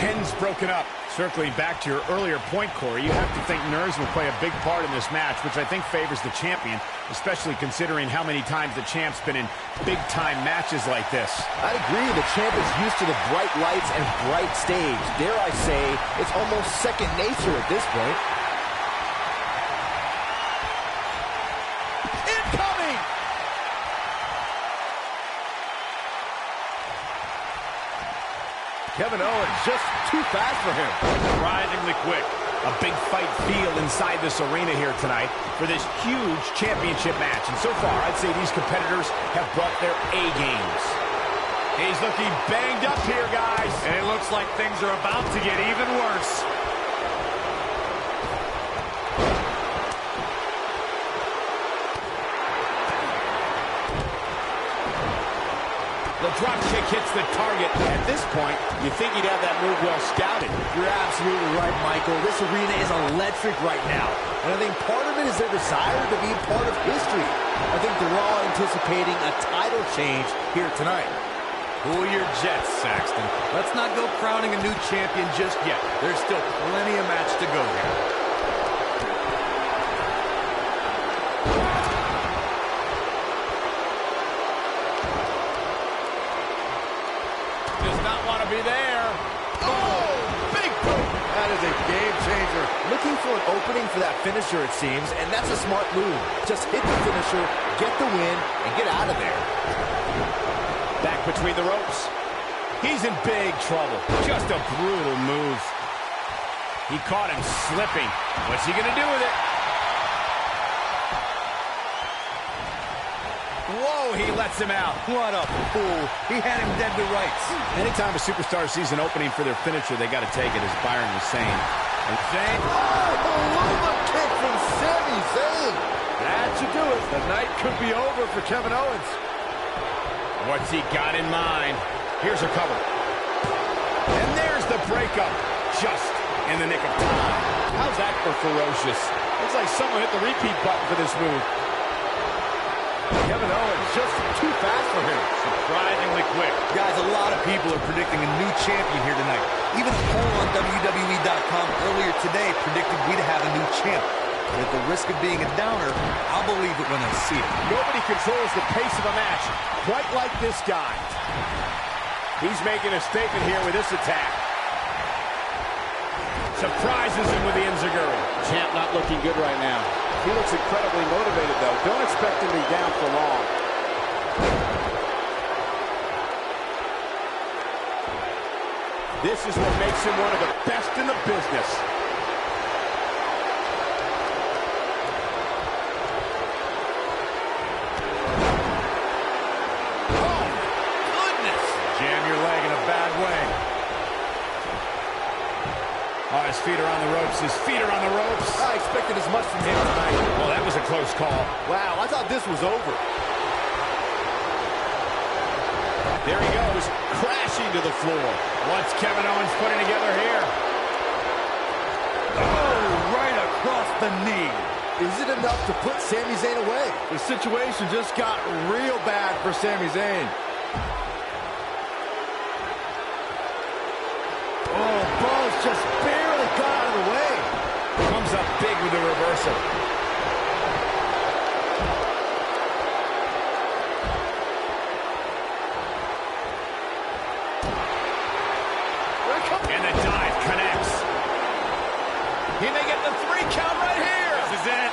Pin's broken up. Circling back to your earlier point, Corey, you have to think nerves will play a big part in this match, which I think favors the champion, especially considering how many times the champ's been in big-time matches like this. I agree. The champ is used to the bright lights and bright stage. Dare I say, it's almost second nature at this point. Incoming! Kevin Owens just too fast for him. Surprisingly quick. A big fight feel inside this arena here tonight for this huge championship match. And so far, I'd say these competitors have brought their A-games. He's looking banged up here, guys. And it looks like things are about to get even worse. The drop kick hits the target. At this point, you think he'd have that move well scouted. You're absolutely right, Michael. This arena is electric right now. And I think part of it is their desire to be part of history. I think they're all anticipating a title change here tonight. Cool your jets, Saxton. Let's not go crowning a new champion just yet. There's still plenty of match to go here. Does not want to be there. Oh, big boot. That is a game changer. Looking for an opening for that finisher, it seems, and that's a smart move. Just hit the finisher, get the win, and get out of there. Back between the ropes. He's in big trouble. Just a brutal move. He caught him slipping. What's he going to do with it? Whoa, he lets him out. What a fool. He had him dead to rights. Anytime a superstar sees an opening for their finisher, they got to take it, as Byron was saying. And Zayn. Oh, a kick from Sami Zayn. That should do it. The night could be over for Kevin Owens. What's he got in mind? Here's a cover. And there's the breakup. Just in the nick of time. How's that for ferocious? Looks like someone hit the repeat button for this move. Kevin Owens just too fast for him. Surprisingly quick. Guys, a lot of people are predicting a new champion here tonight. Even a poll on WWE.com earlier today predicted we'd have a new champ. But at the risk of being a downer, I'll believe it when I see it. Nobody controls the pace of a match quite like this guy. He's making a statement here with this attack. Surprises him with the enziguri. Champ not looking good right now. He looks incredibly motivated, though. Don't expect him to be down for long. This is what makes him one of the best in the business. Oh, goodness. Jam your leg in a bad way. Oh, his feet are on the ropes. His feet are on the ropes. I expected as much from him tonight. Well, that was a close call. Wow, I thought this was over. There he goes, crashing to the floor. What's Kevin Owens putting together here? Oh, right across the knee. Is it enough to put Sami Zayn away? The situation just got real bad for Sami Zayn. Oh, Buzz just barely got out of the way. Comes up big with the reversal. And the dive connects. He may get the 3 count right here. This is it.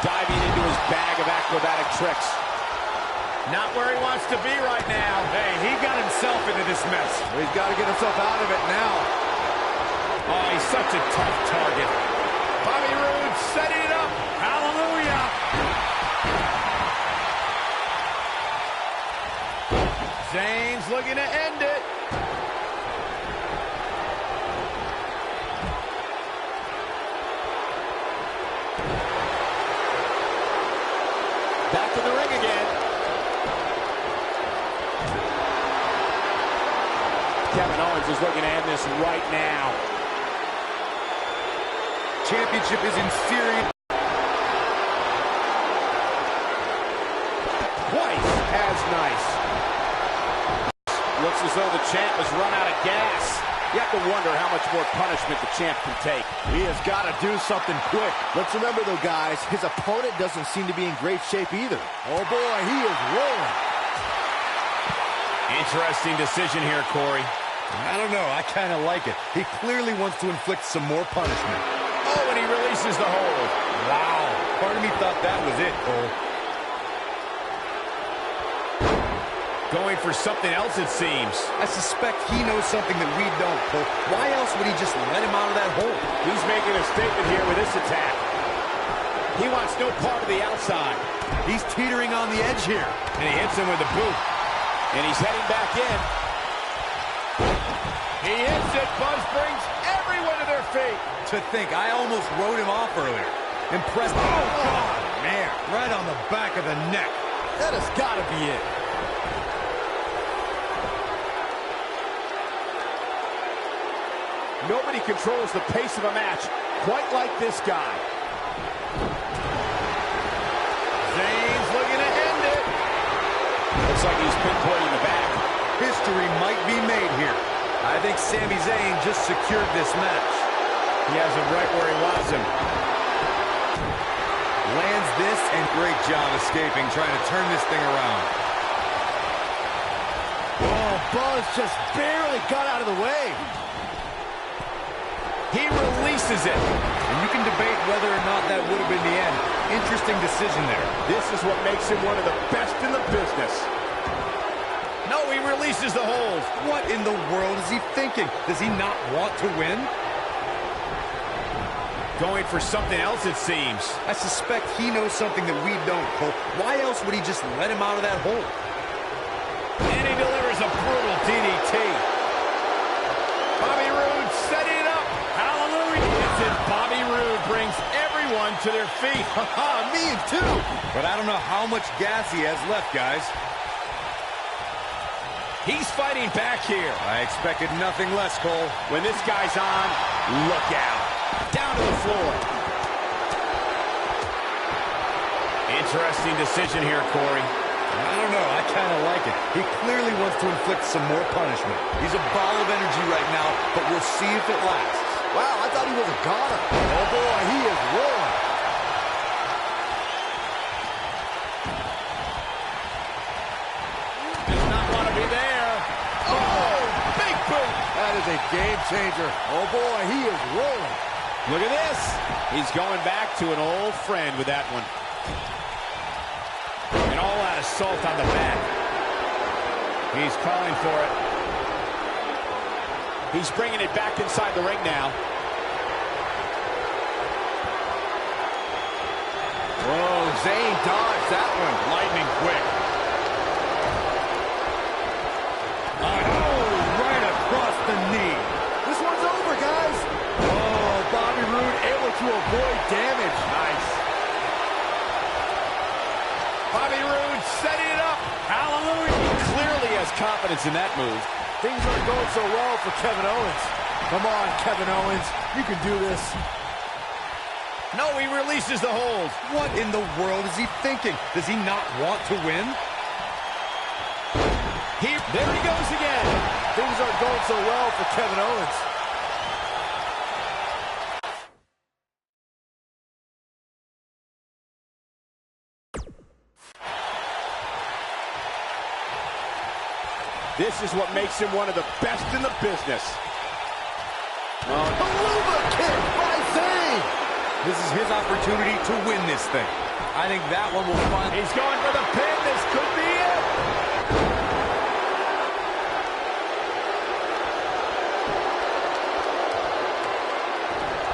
Diving into his bag of acrobatic tricks. Not where he wants to be right now. Hey, he got himself into this mess. He's got to get himself out of it now. Oh, he's such a tough target. Bobby Roode setting it up. Hallelujah. Zayn's looking to end it. Back in the ring again. Kevin Owens is looking to end this right now. Championship is in serious. Twice as nice. Looks as though the champ has run out of gas. You have to wonder how much more punishment the champ can take. He has got to do something quick. Let's remember, though, guys, his opponent doesn't seem to be in great shape either. Oh, boy, he is rolling. Interesting decision here, Corey. I don't know. I kind of like it. He clearly wants to inflict some more punishment. Oh, and he releases the hold. Wow. Part of me thought that was it, Cole. Going for something else, it seems. I suspect he knows something that we don't, Cole. Why else would he just let him out of that hole? He's making a statement here with this attack. He wants no part of the outside. He's teetering on the edge here. And he hits him with the boot. And he's heading back in. He hits it. Buzz brings everyone to their feet. To think, I almost wrote him off earlier. Impressed. Oh, God, man. Right on the back of the neck. That has got to be it. Nobody controls the pace of a match quite like this guy. Zayn's looking to end it. Looks like he's pinpointing the back. History might be made here. I think Sami Zayn just secured this match. He has him right where he wants him. Lands this, and great job escaping, trying to turn this thing around. Oh, Buzz just barely got out of the way. He releases it. And you can debate whether or not that would have been the end. Interesting decision there. This is what makes him one of the best in the business. No, he releases the hold. What in the world is he thinking? Does he not want to win? Going for something else, it seems. I suspect he knows something that we don't, Cole. Why else would he just let him out of that hole? And he delivers a brutal DDT. Bobby Roode setting it up. Hallelujah. And Bobby Roode brings everyone to their feet. Haha, me too. But I don't know how much gas he has left, guys. He's fighting back here. I expected nothing less, Cole. When this guy's on, look out. Down to the floor. Interesting decision here, Corey. I don't know. I kind of like it. He clearly wants to inflict some more punishment. He's a ball of energy right now, but we'll see if it lasts. Wow, I thought he was a goner. Oh, boy, he is rolling. Does not want to be there. Oh, big boot. That is a game changer. Oh, boy, he is rolling. Look at this. He's going back to an old friend with that one. And all that assault on the back. He's calling for it. He's bringing it back inside the ring now. Whoa, Zayn dodged that one. Lightning quick. Oh, right across the knee. This one's over, guys. Oh, Bobby Roode able to avoid damage. Nice. Bobby Roode setting it up. Hallelujah. He clearly has confidence in that move. Things aren't going so well for Kevin Owens. Come on, Kevin Owens. You can do this. No, he releases the hold. What in the world is he thinking? Does he not want to win? There he goes again. Things aren't going so well for Kevin Owens. This is what makes him one of the best in the business. Haluva kick by Zayn. This is his opportunity to win this thing. I think that one will find... He's going for the pin. This could be it.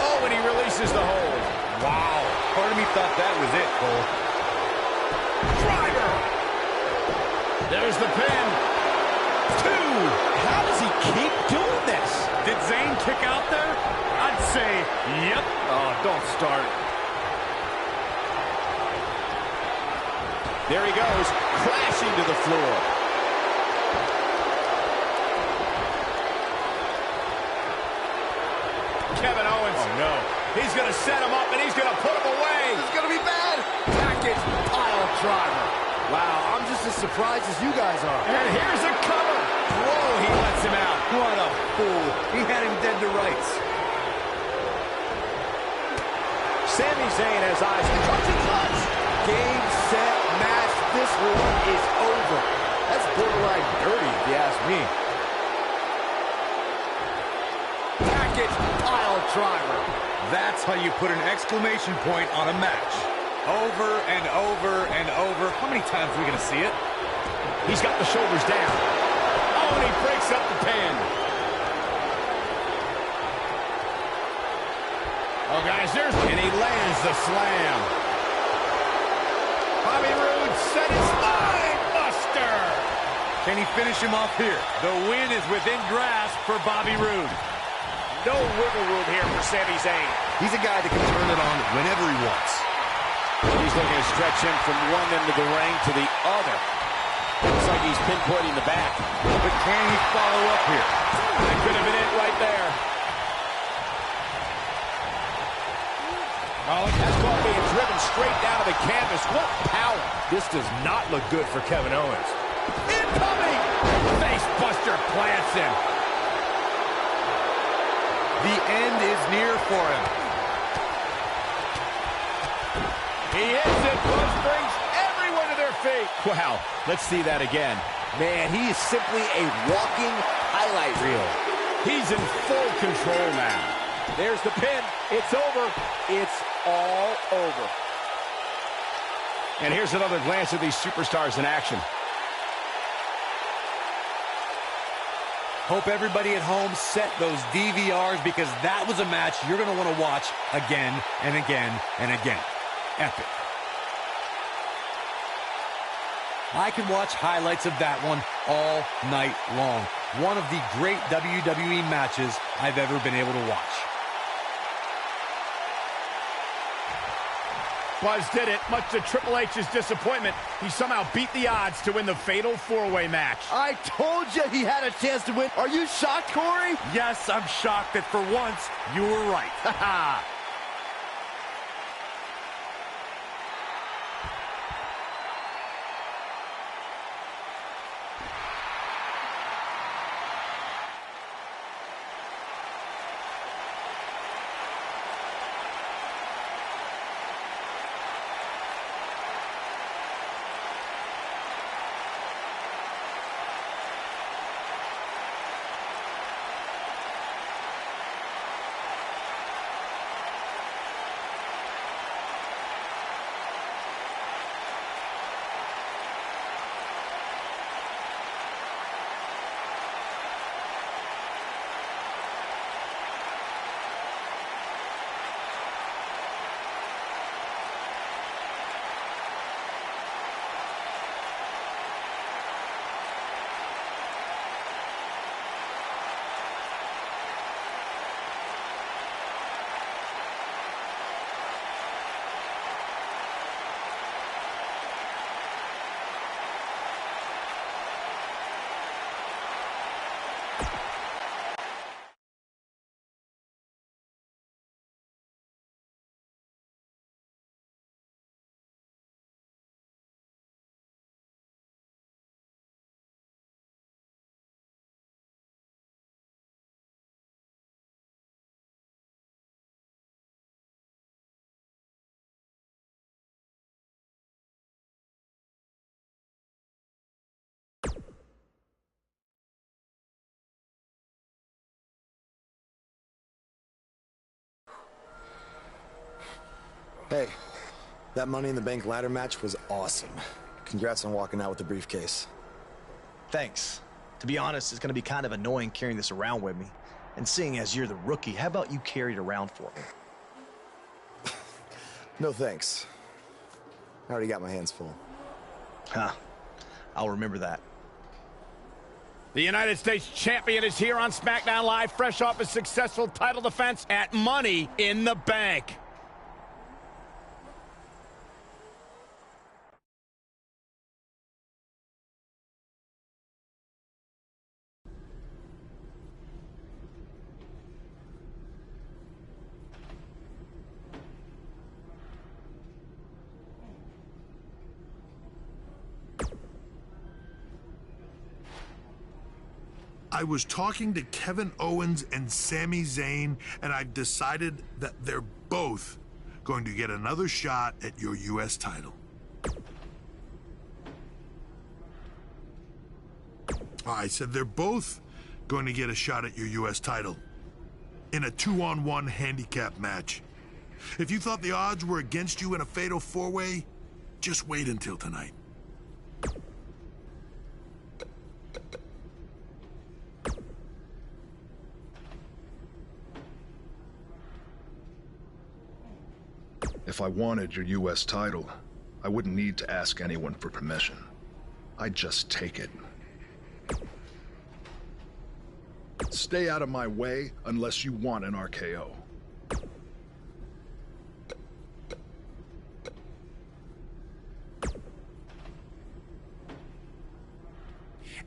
Oh, and he releases the hold. Wow. Part of me thought that was it, Cole. Driver. There's the pin. 2. How does he keep doing this? Did Zayn kick out there? I'd say, yep. Oh, don't start. There he goes, crashing to the floor. Kevin Owens. Oh, no. He's going to set him up, and he's going to put him away. This is going to be bad. Package pile driver. Wow, I'm just as surprised as you guys are. And here's a cover. Whoa, he lets him out. What a fool. He had him dead to rights. Sami Zayn has eyes. Coaching clutch. Game, set, match. This one is over. That's borderline dirty, if you ask me. Package pile driver. That's how you put an exclamation point on a match. Over and over and over. How many times are we going to see it? He's got the shoulders down. Oh, and he breaks up the pin. Oh, guys, and he lands the slam. Bobby Roode set his spine buster. Can he finish him off here? The win is within grasp for Bobby Roode. No wiggle room here for Sami Zayn. He's a guy that can turn it on whenever he wants. He's looking to stretch him from one end of the ring to the other. Looks like he's pinpointing the back. But can he follow up here? That could have been it right there. Oh, that's called being driven straight down to the canvas. What power. This does not look good for Kevin Owens. Incoming! Face buster plants him. The end is near for him. He hits it. Buzz brings everyone to their feet. Wow, let's see that again. Man, he is simply a walking highlight reel. He's in full control now. There's the pin. It's over. It's all over. And here's another glance at these superstars in action. Hope everybody at home set those DVRs because that was a match you're going to want to watch again and again and again. Epic. I can watch highlights of that one all night long. One of the great WWE matches I've ever been able to watch. Buzz did it, much to Triple H's disappointment. He somehow beat the odds to win the fatal four-way match. I told you he had a chance to win. Are you shocked, Corey? Yes, I'm shocked that for once you were right. Hey, that Money in the Bank ladder match was awesome. Congrats on walking out with the briefcase. Thanks. To be honest, it's going to be kind of annoying carrying this around with me. And seeing as you're the rookie, how about you carry it around for me? No thanks. I already got my hands full. Huh. I'll remember that. The United States champion is here on SmackDown Live, fresh off a successful title defense at Money in the Bank. I was talking to Kevin Owens and Sami Zayn, and I've decided that they're both going to get another shot at your U.S. title. I said they're both going to get a shot at your U.S. title in a 2-on-1 handicap match. If you thought the odds were against you in a fatal four-way, just wait until tonight. If I wanted your U.S. title, I wouldn't need to ask anyone for permission. I'd just take it. Stay out of my way unless you want an RKO.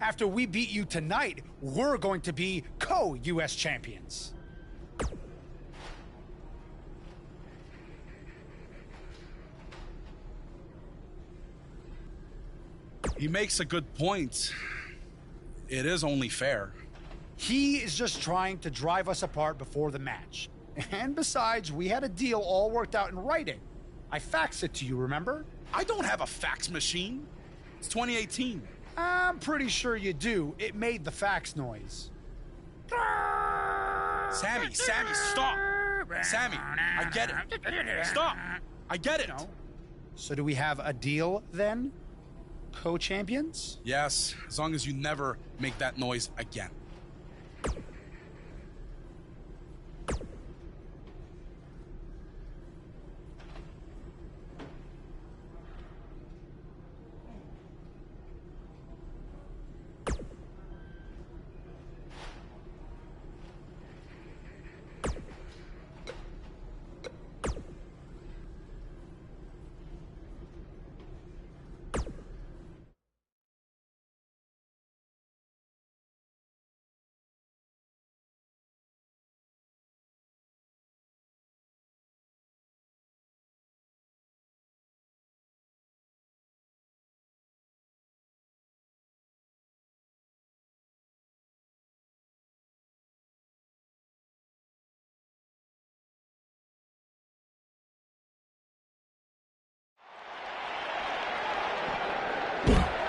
After we beat you tonight, we're going to be co-U.S. champions. He makes a good point. It is only fair. He is just trying to drive us apart before the match. And besides, we had a deal all worked out in writing. I faxed it to you, remember? I don't have a fax machine. It's 2018. I'm pretty sure you do. It made the fax noise. Sammy, stop. Sammy, I get it. Stop. I get it. No. So do we have a deal then? Co-champions? Yes, as long as you never make that noise again.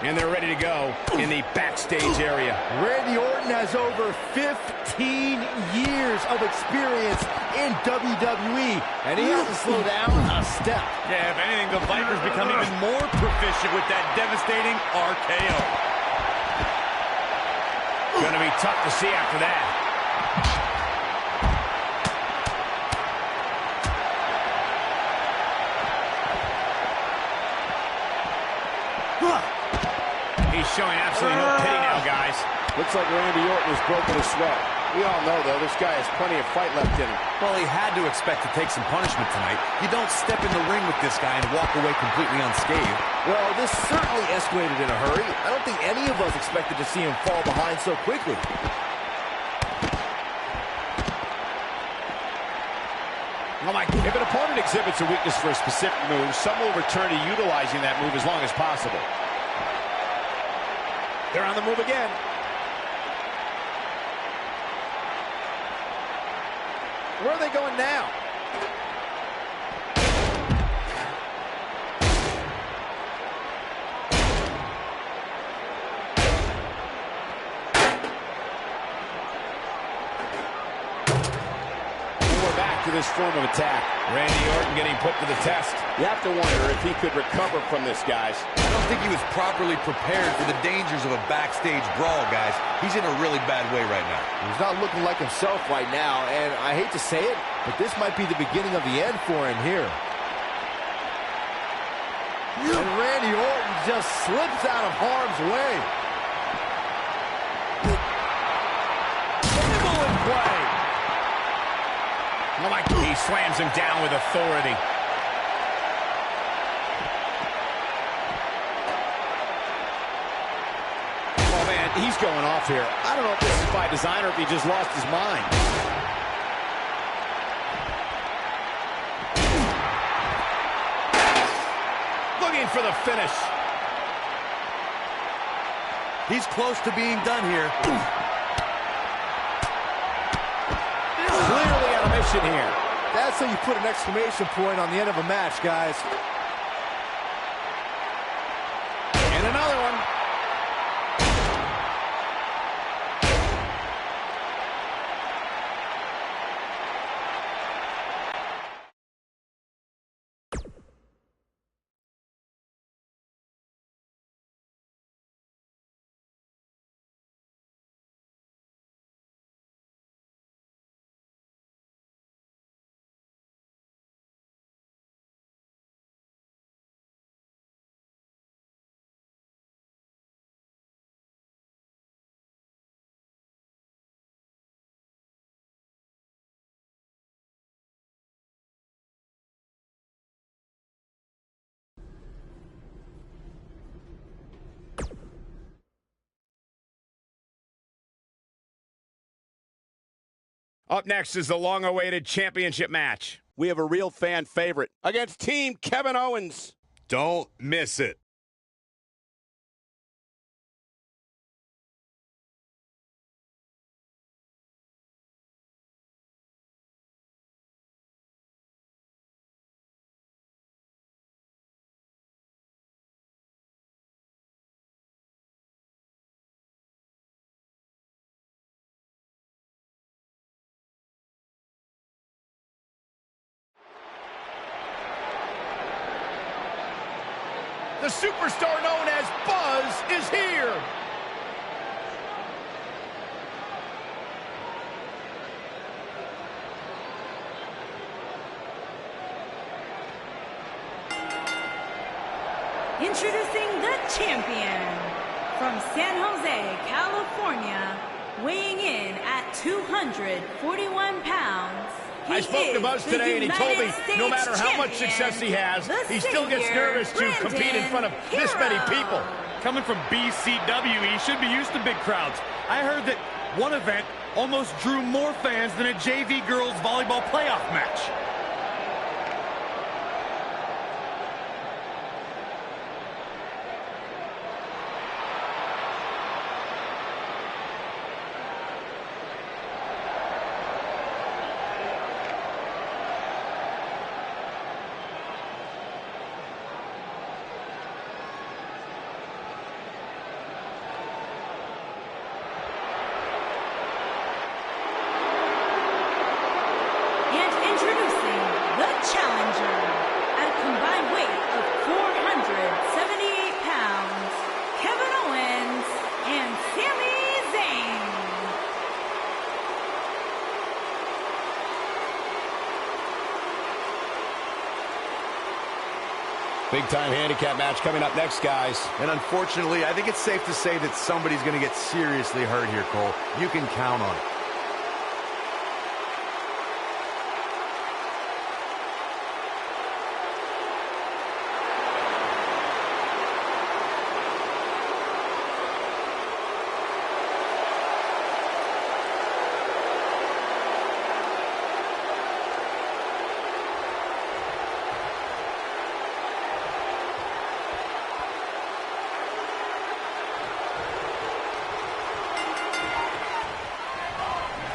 And they're ready to go in the backstage area. Randy Orton has over 15 years of experience in WWE, and he hasn't slowed down a step. Yeah, if anything, the Vipers become even more proficient with that devastating RKO. Gonna be tough to see after that. He's showing absolutely no pity now, guys. Looks like Randy Orton has broken a sweat. We all know, though, this guy has plenty of fight left in him. Well, he had to expect to take some punishment tonight. You don't step in the ring with this guy and walk away completely unscathed. Well, this certainly escalated in a hurry. I don't think any of us expected to see him fall behind so quickly. Oh my, if an opponent exhibits a weakness for a specific move, some will return to utilizing that move as long as possible. They're on the move again. Where are they going now? to this form of attack. Randy Orton getting put to the test. You have to wonder if he could recover from this, guys. I don't think he was properly prepared for the dangers of a backstage brawl, guys. He's in a really bad way right now. He's not looking like himself right now, and I hate to say it, but this might be the beginning of the end for him here. And Randy Orton just slips out of harm's way. Table in play. Oh, he slams him down with authority. Oh, man, he's going off here. I don't know if this is by design or if he just lost his mind. Looking for the finish. He's close to being done here. Clearly on a mission here. That's how you put an exclamation point on the end of a match, guys. And another one. Up next is the long-awaited championship match. We have a real fan favorite against Team Kevin Owens. Don't miss it. The superstar known as Buzz is here. Introducing the champion from San Jose, California, weighing in at 241 pounds. I spoke to Buzz today, and he told me no matter how much success he has, he still gets nervous to compete in front of this many people. Coming from BCW, he should be used to big crowds. I heard that one event almost drew more fans than a JV girls volleyball playoff match. Big-time handicap match coming up next, guys. And unfortunately, I think it's safe to say that somebody's going to get seriously hurt here, Cole. You can count on it.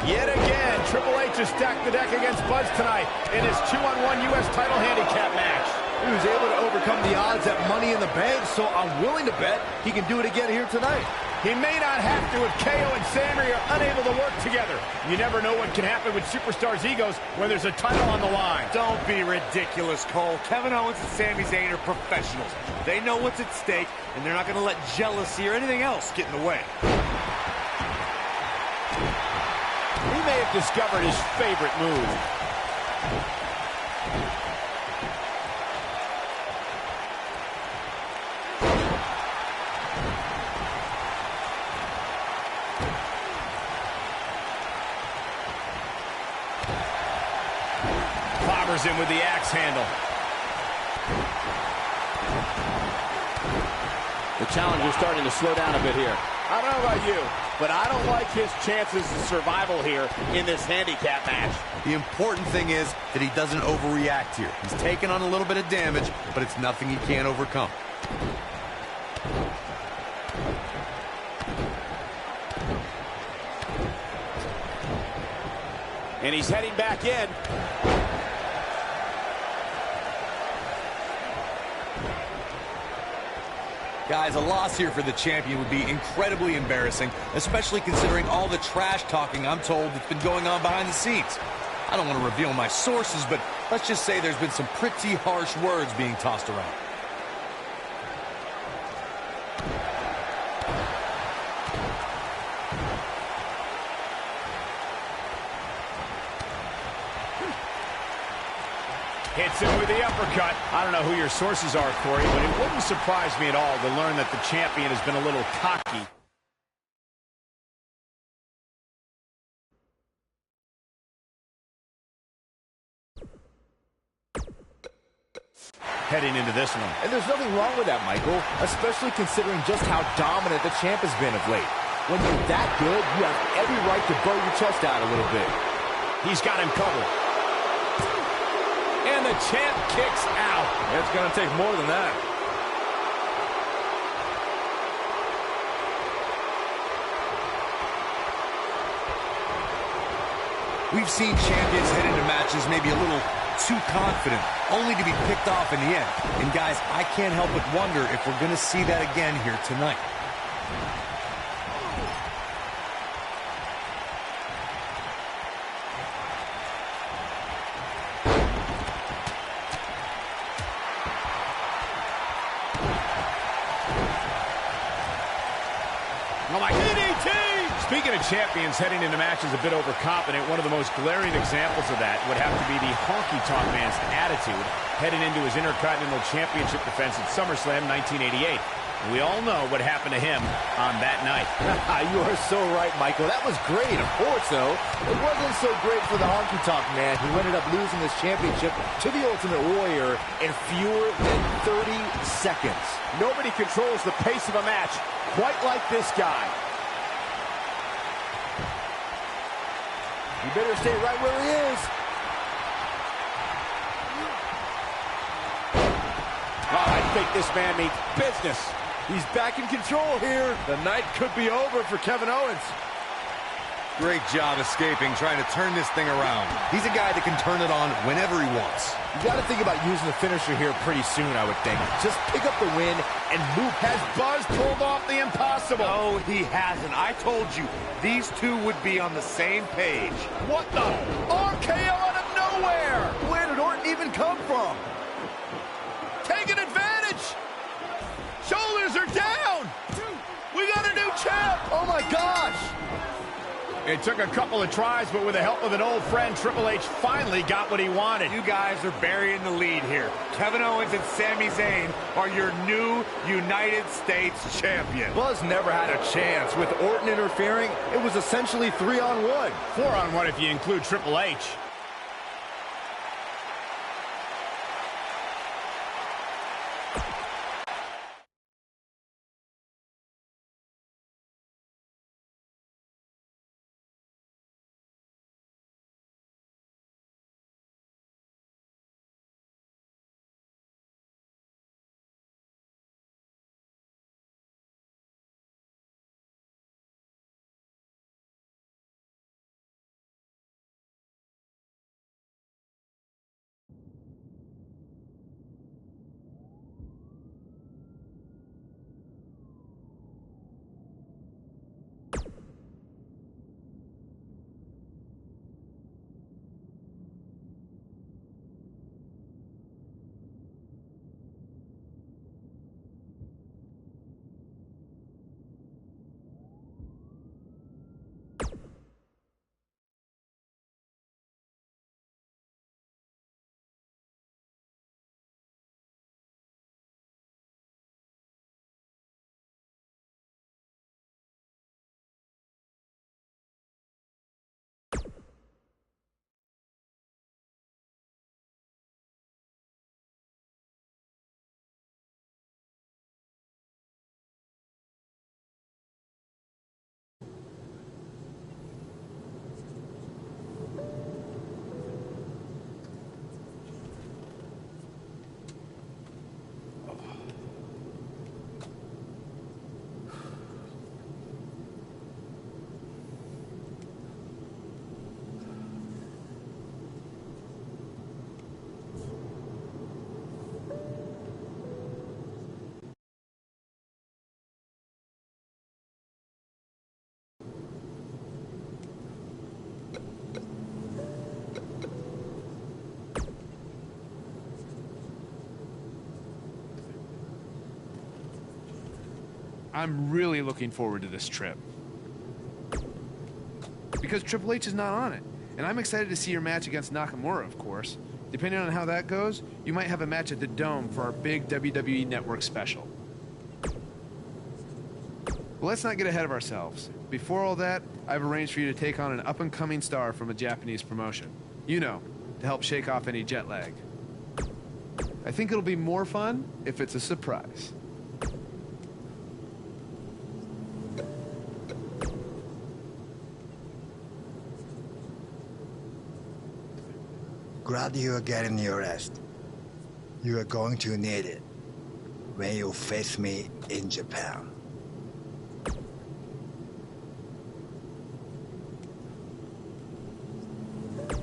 Yet again, Triple H has stacked the deck against Buzz tonight in his 2-on-1 U.S. title handicap match. He was able to overcome the odds at Money in the Bank, so I'm willing to bet he can do it again here tonight. He may not have to if KO and Sammy are unable to work together. You never know what can happen with superstars' egos when there's a title on the line. Don't be ridiculous, Cole. Kevin Owens and Sami Zayn are professionals. They know what's at stake, and they're not going to let jealousy or anything else get in the way. He may have discovered his favorite move. Clobbers him with the axe handle. The challenger's starting to slow down a bit here. I don't know about you, but I don't like his chances of survival here in this handicap match. The important thing is that he doesn't overreact here. He's taken on a little bit of damage, but it's nothing he can't overcome. And he's heading back in. Guys, a loss here for the champion would be incredibly embarrassing, especially considering all the trash talking I'm told that's been going on behind the scenes. I don't want to reveal my sources, but let's just say there's been some pretty harsh words being tossed around. Hits him with the uppercut. I don't know who your sources are, Corey, but it wouldn't surprise me at all to learn that the champion has been a little cocky. Heading into this one. And there's nothing wrong with that, Michael, especially considering just how dominant the champ has been of late. When you're that good, you have every right to blow your chest out a little bit. He's got him covered. And the champ kicks out. It's going to take more than that. We've seen champions head into matches maybe a little too confident, only to be picked off in the end. And guys, I can't help but wonder if we're going to see that again here tonight. Oh my DDT! Speaking of champions heading into matches a bit overconfident, one of the most glaring examples of that would have to be the honky-tonk man's attitude heading into his Intercontinental Championship defense at SummerSlam 1988. And we all know what happened to him on that night. You are so right, Michael. That was great. Of course, though, it wasn't so great for the honky-tonk man who ended up losing this championship to the Ultimate Warrior in fewer than 30 seconds. Nobody controls the pace of a match quite like this guy. You better stay right where he is. Oh, I think this man means business. He's back in control here. The night could be over for Kevin Owens. Great job escaping, trying to turn this thing around. He's a guy that can turn it on whenever he wants. You got to think about using the finisher here pretty soon, I would think. Just pick up the win and move. Has Buzz pulled off the impossible? No, he hasn't. I told you, these two would be on the same page. What the? RKO out of nowhere! Where did Orton even come from? Taking advantage! Shoulders are down! We got a new champ! Oh my gosh! It took a couple of tries, but with the help of an old friend, Triple H finally got what he wanted. You guys are burying the lead here. Kevin Owens and Sami Zayn are your new United States champion. Buzz never had a chance. With Orton interfering, it was essentially 3-on-1. 4-on-1 if you include Triple H. I'm really looking forward to this trip. Because Triple H is not on it. And I'm excited to see your match against Nakamura, of course. Depending on how that goes, you might have a match at the Dome for our big WWE Network special. But let's not get ahead of ourselves. Before all that, I've arranged for you to take on an up-and-coming star from a Japanese promotion. You know, to help shake off any jet lag. I think it'll be more fun if it's a surprise. Glad you are getting your rest. You are going to need it when you face me in Japan.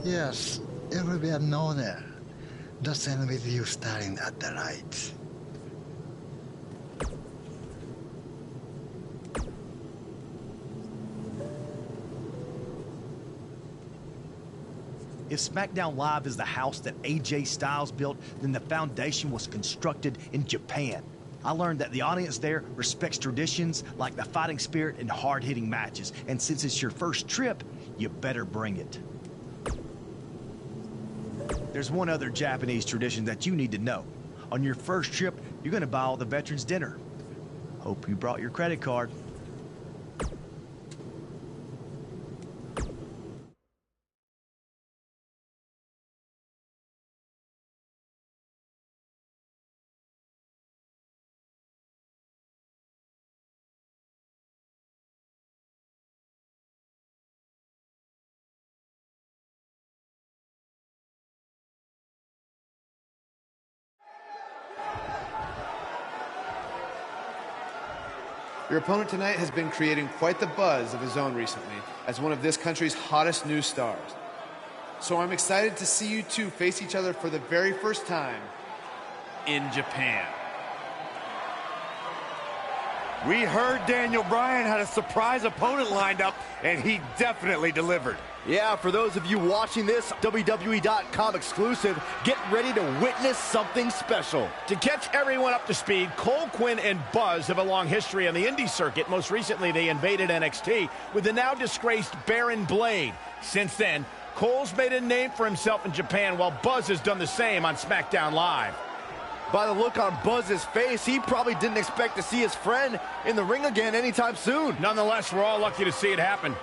Yes, it will be an honor. Just end with you staring at the lights. If SmackDown Live is the house that AJ Styles built, then the foundation was constructed in Japan. I learned that the audience there respects traditions like the fighting spirit and hard-hitting matches. And since it's your first trip, you better bring it. There's one other Japanese tradition that you need to know. On your first trip, you're gonna buy all the veterans dinner. Hope you brought your credit card. Your opponent tonight has been creating quite the buzz of his own recently as one of this country's hottest new stars. So I'm excited to see you two face each other for the very first time in Japan. We heard Daniel Bryan had a surprise opponent lined up, and he definitely delivered. Yeah, for those of you watching this WWE.com exclusive, get ready to witness something special. To catch everyone up to speed, Cole, Quinn, and Buzz have a long history on the indie circuit. Most recently, they invaded NXT with the now disgraced Baron Blade. Since then, Cole's made a name for himself in Japan, while Buzz has done the same on SmackDown Live. By the look on Buzz's face, he probably didn't expect to see his friend in the ring again anytime soon. Nonetheless, we're all lucky to see it happen.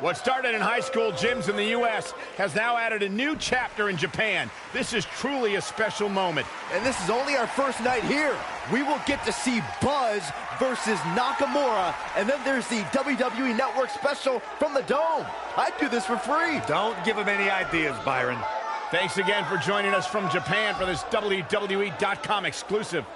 What started in high school gyms in the U.S. has now added a new chapter in Japan. This is truly a special moment. And this is only our first night here. We will get to see Buzz versus Nakamura, and then there's the WWE Network special from the Dome. I'd do this for free. Don't give him any ideas, Byron. Thanks again for joining us from Japan for this WWE.com exclusive.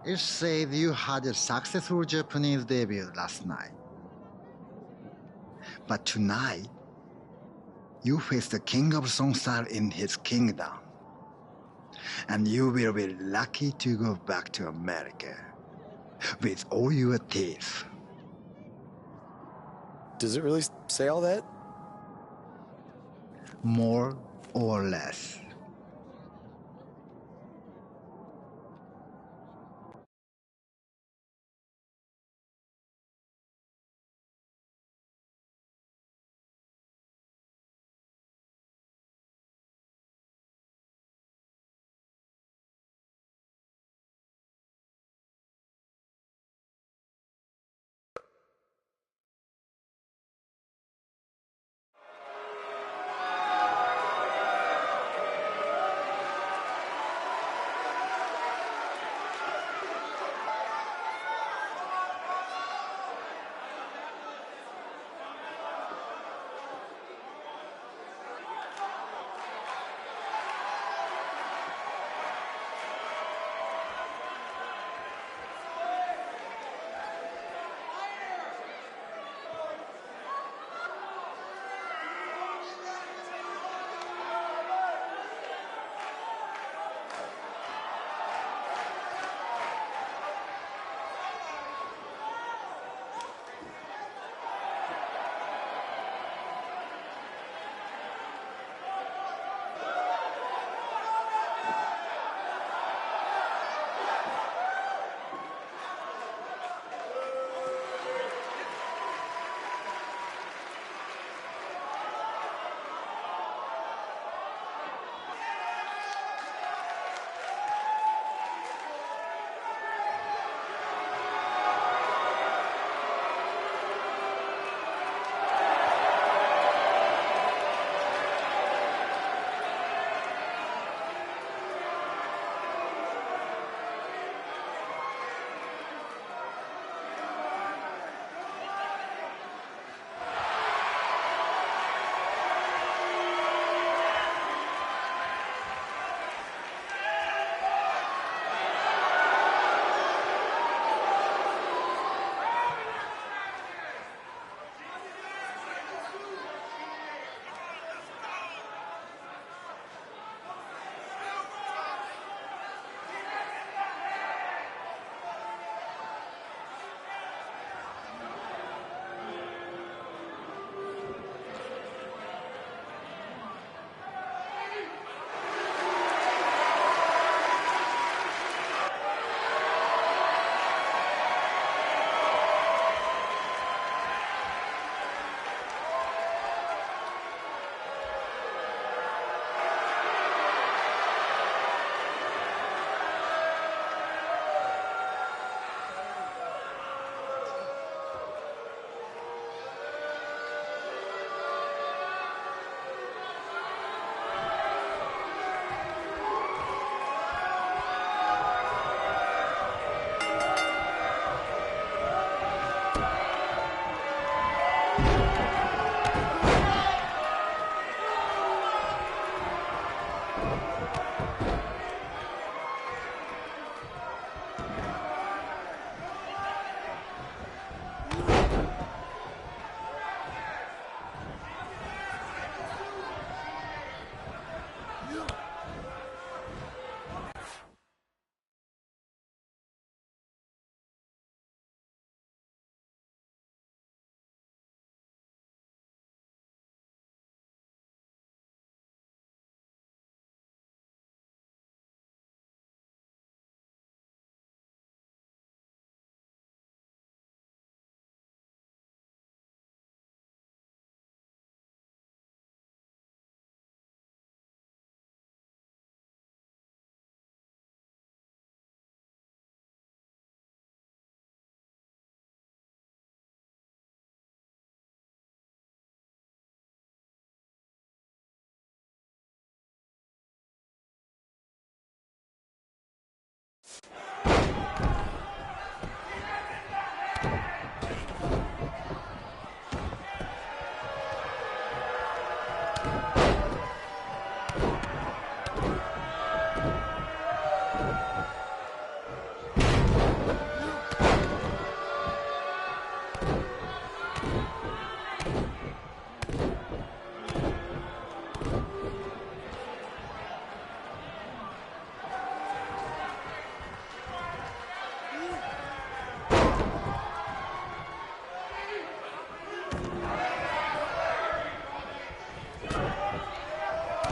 It said you had a successful Japanese debut last night. But tonight, you face the king of Songstyle in his kingdom. And you will be lucky to go back to America with all your teeth. Does it really say all that? More or less.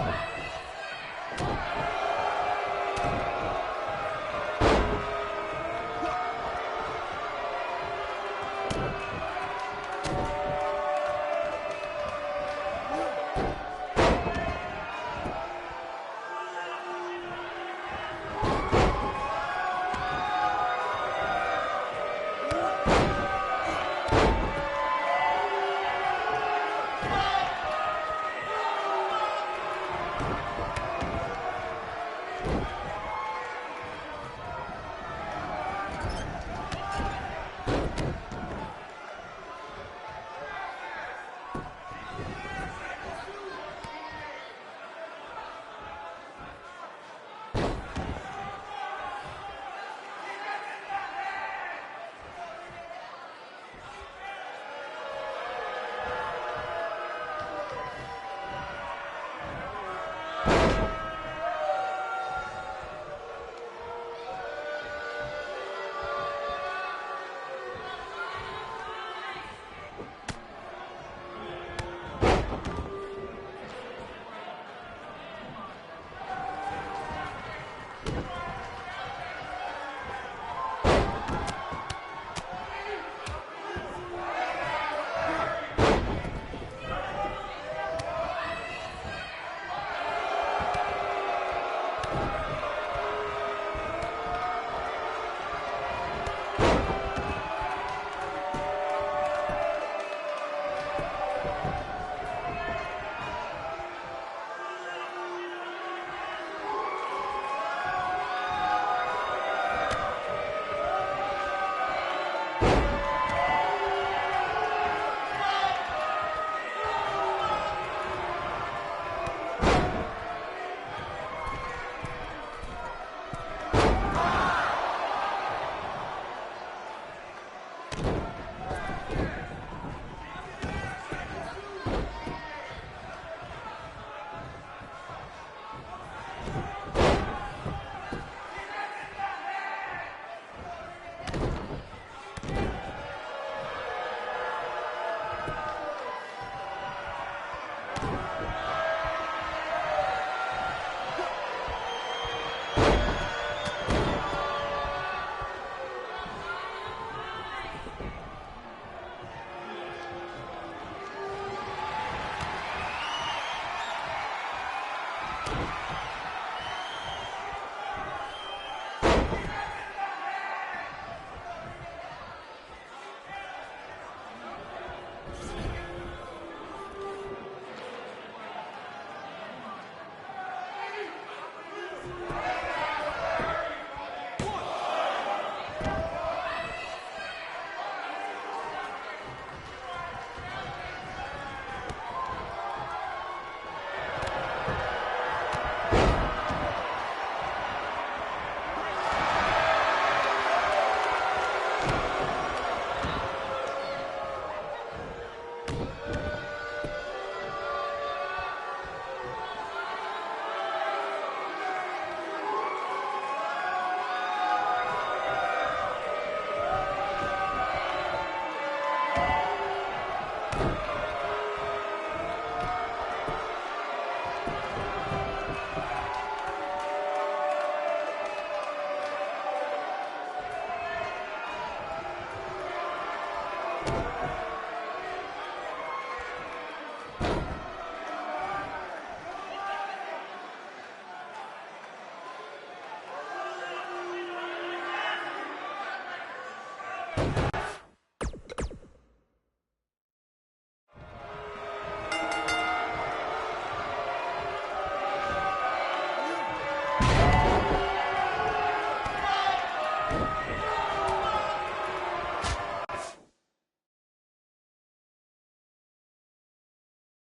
Thank you.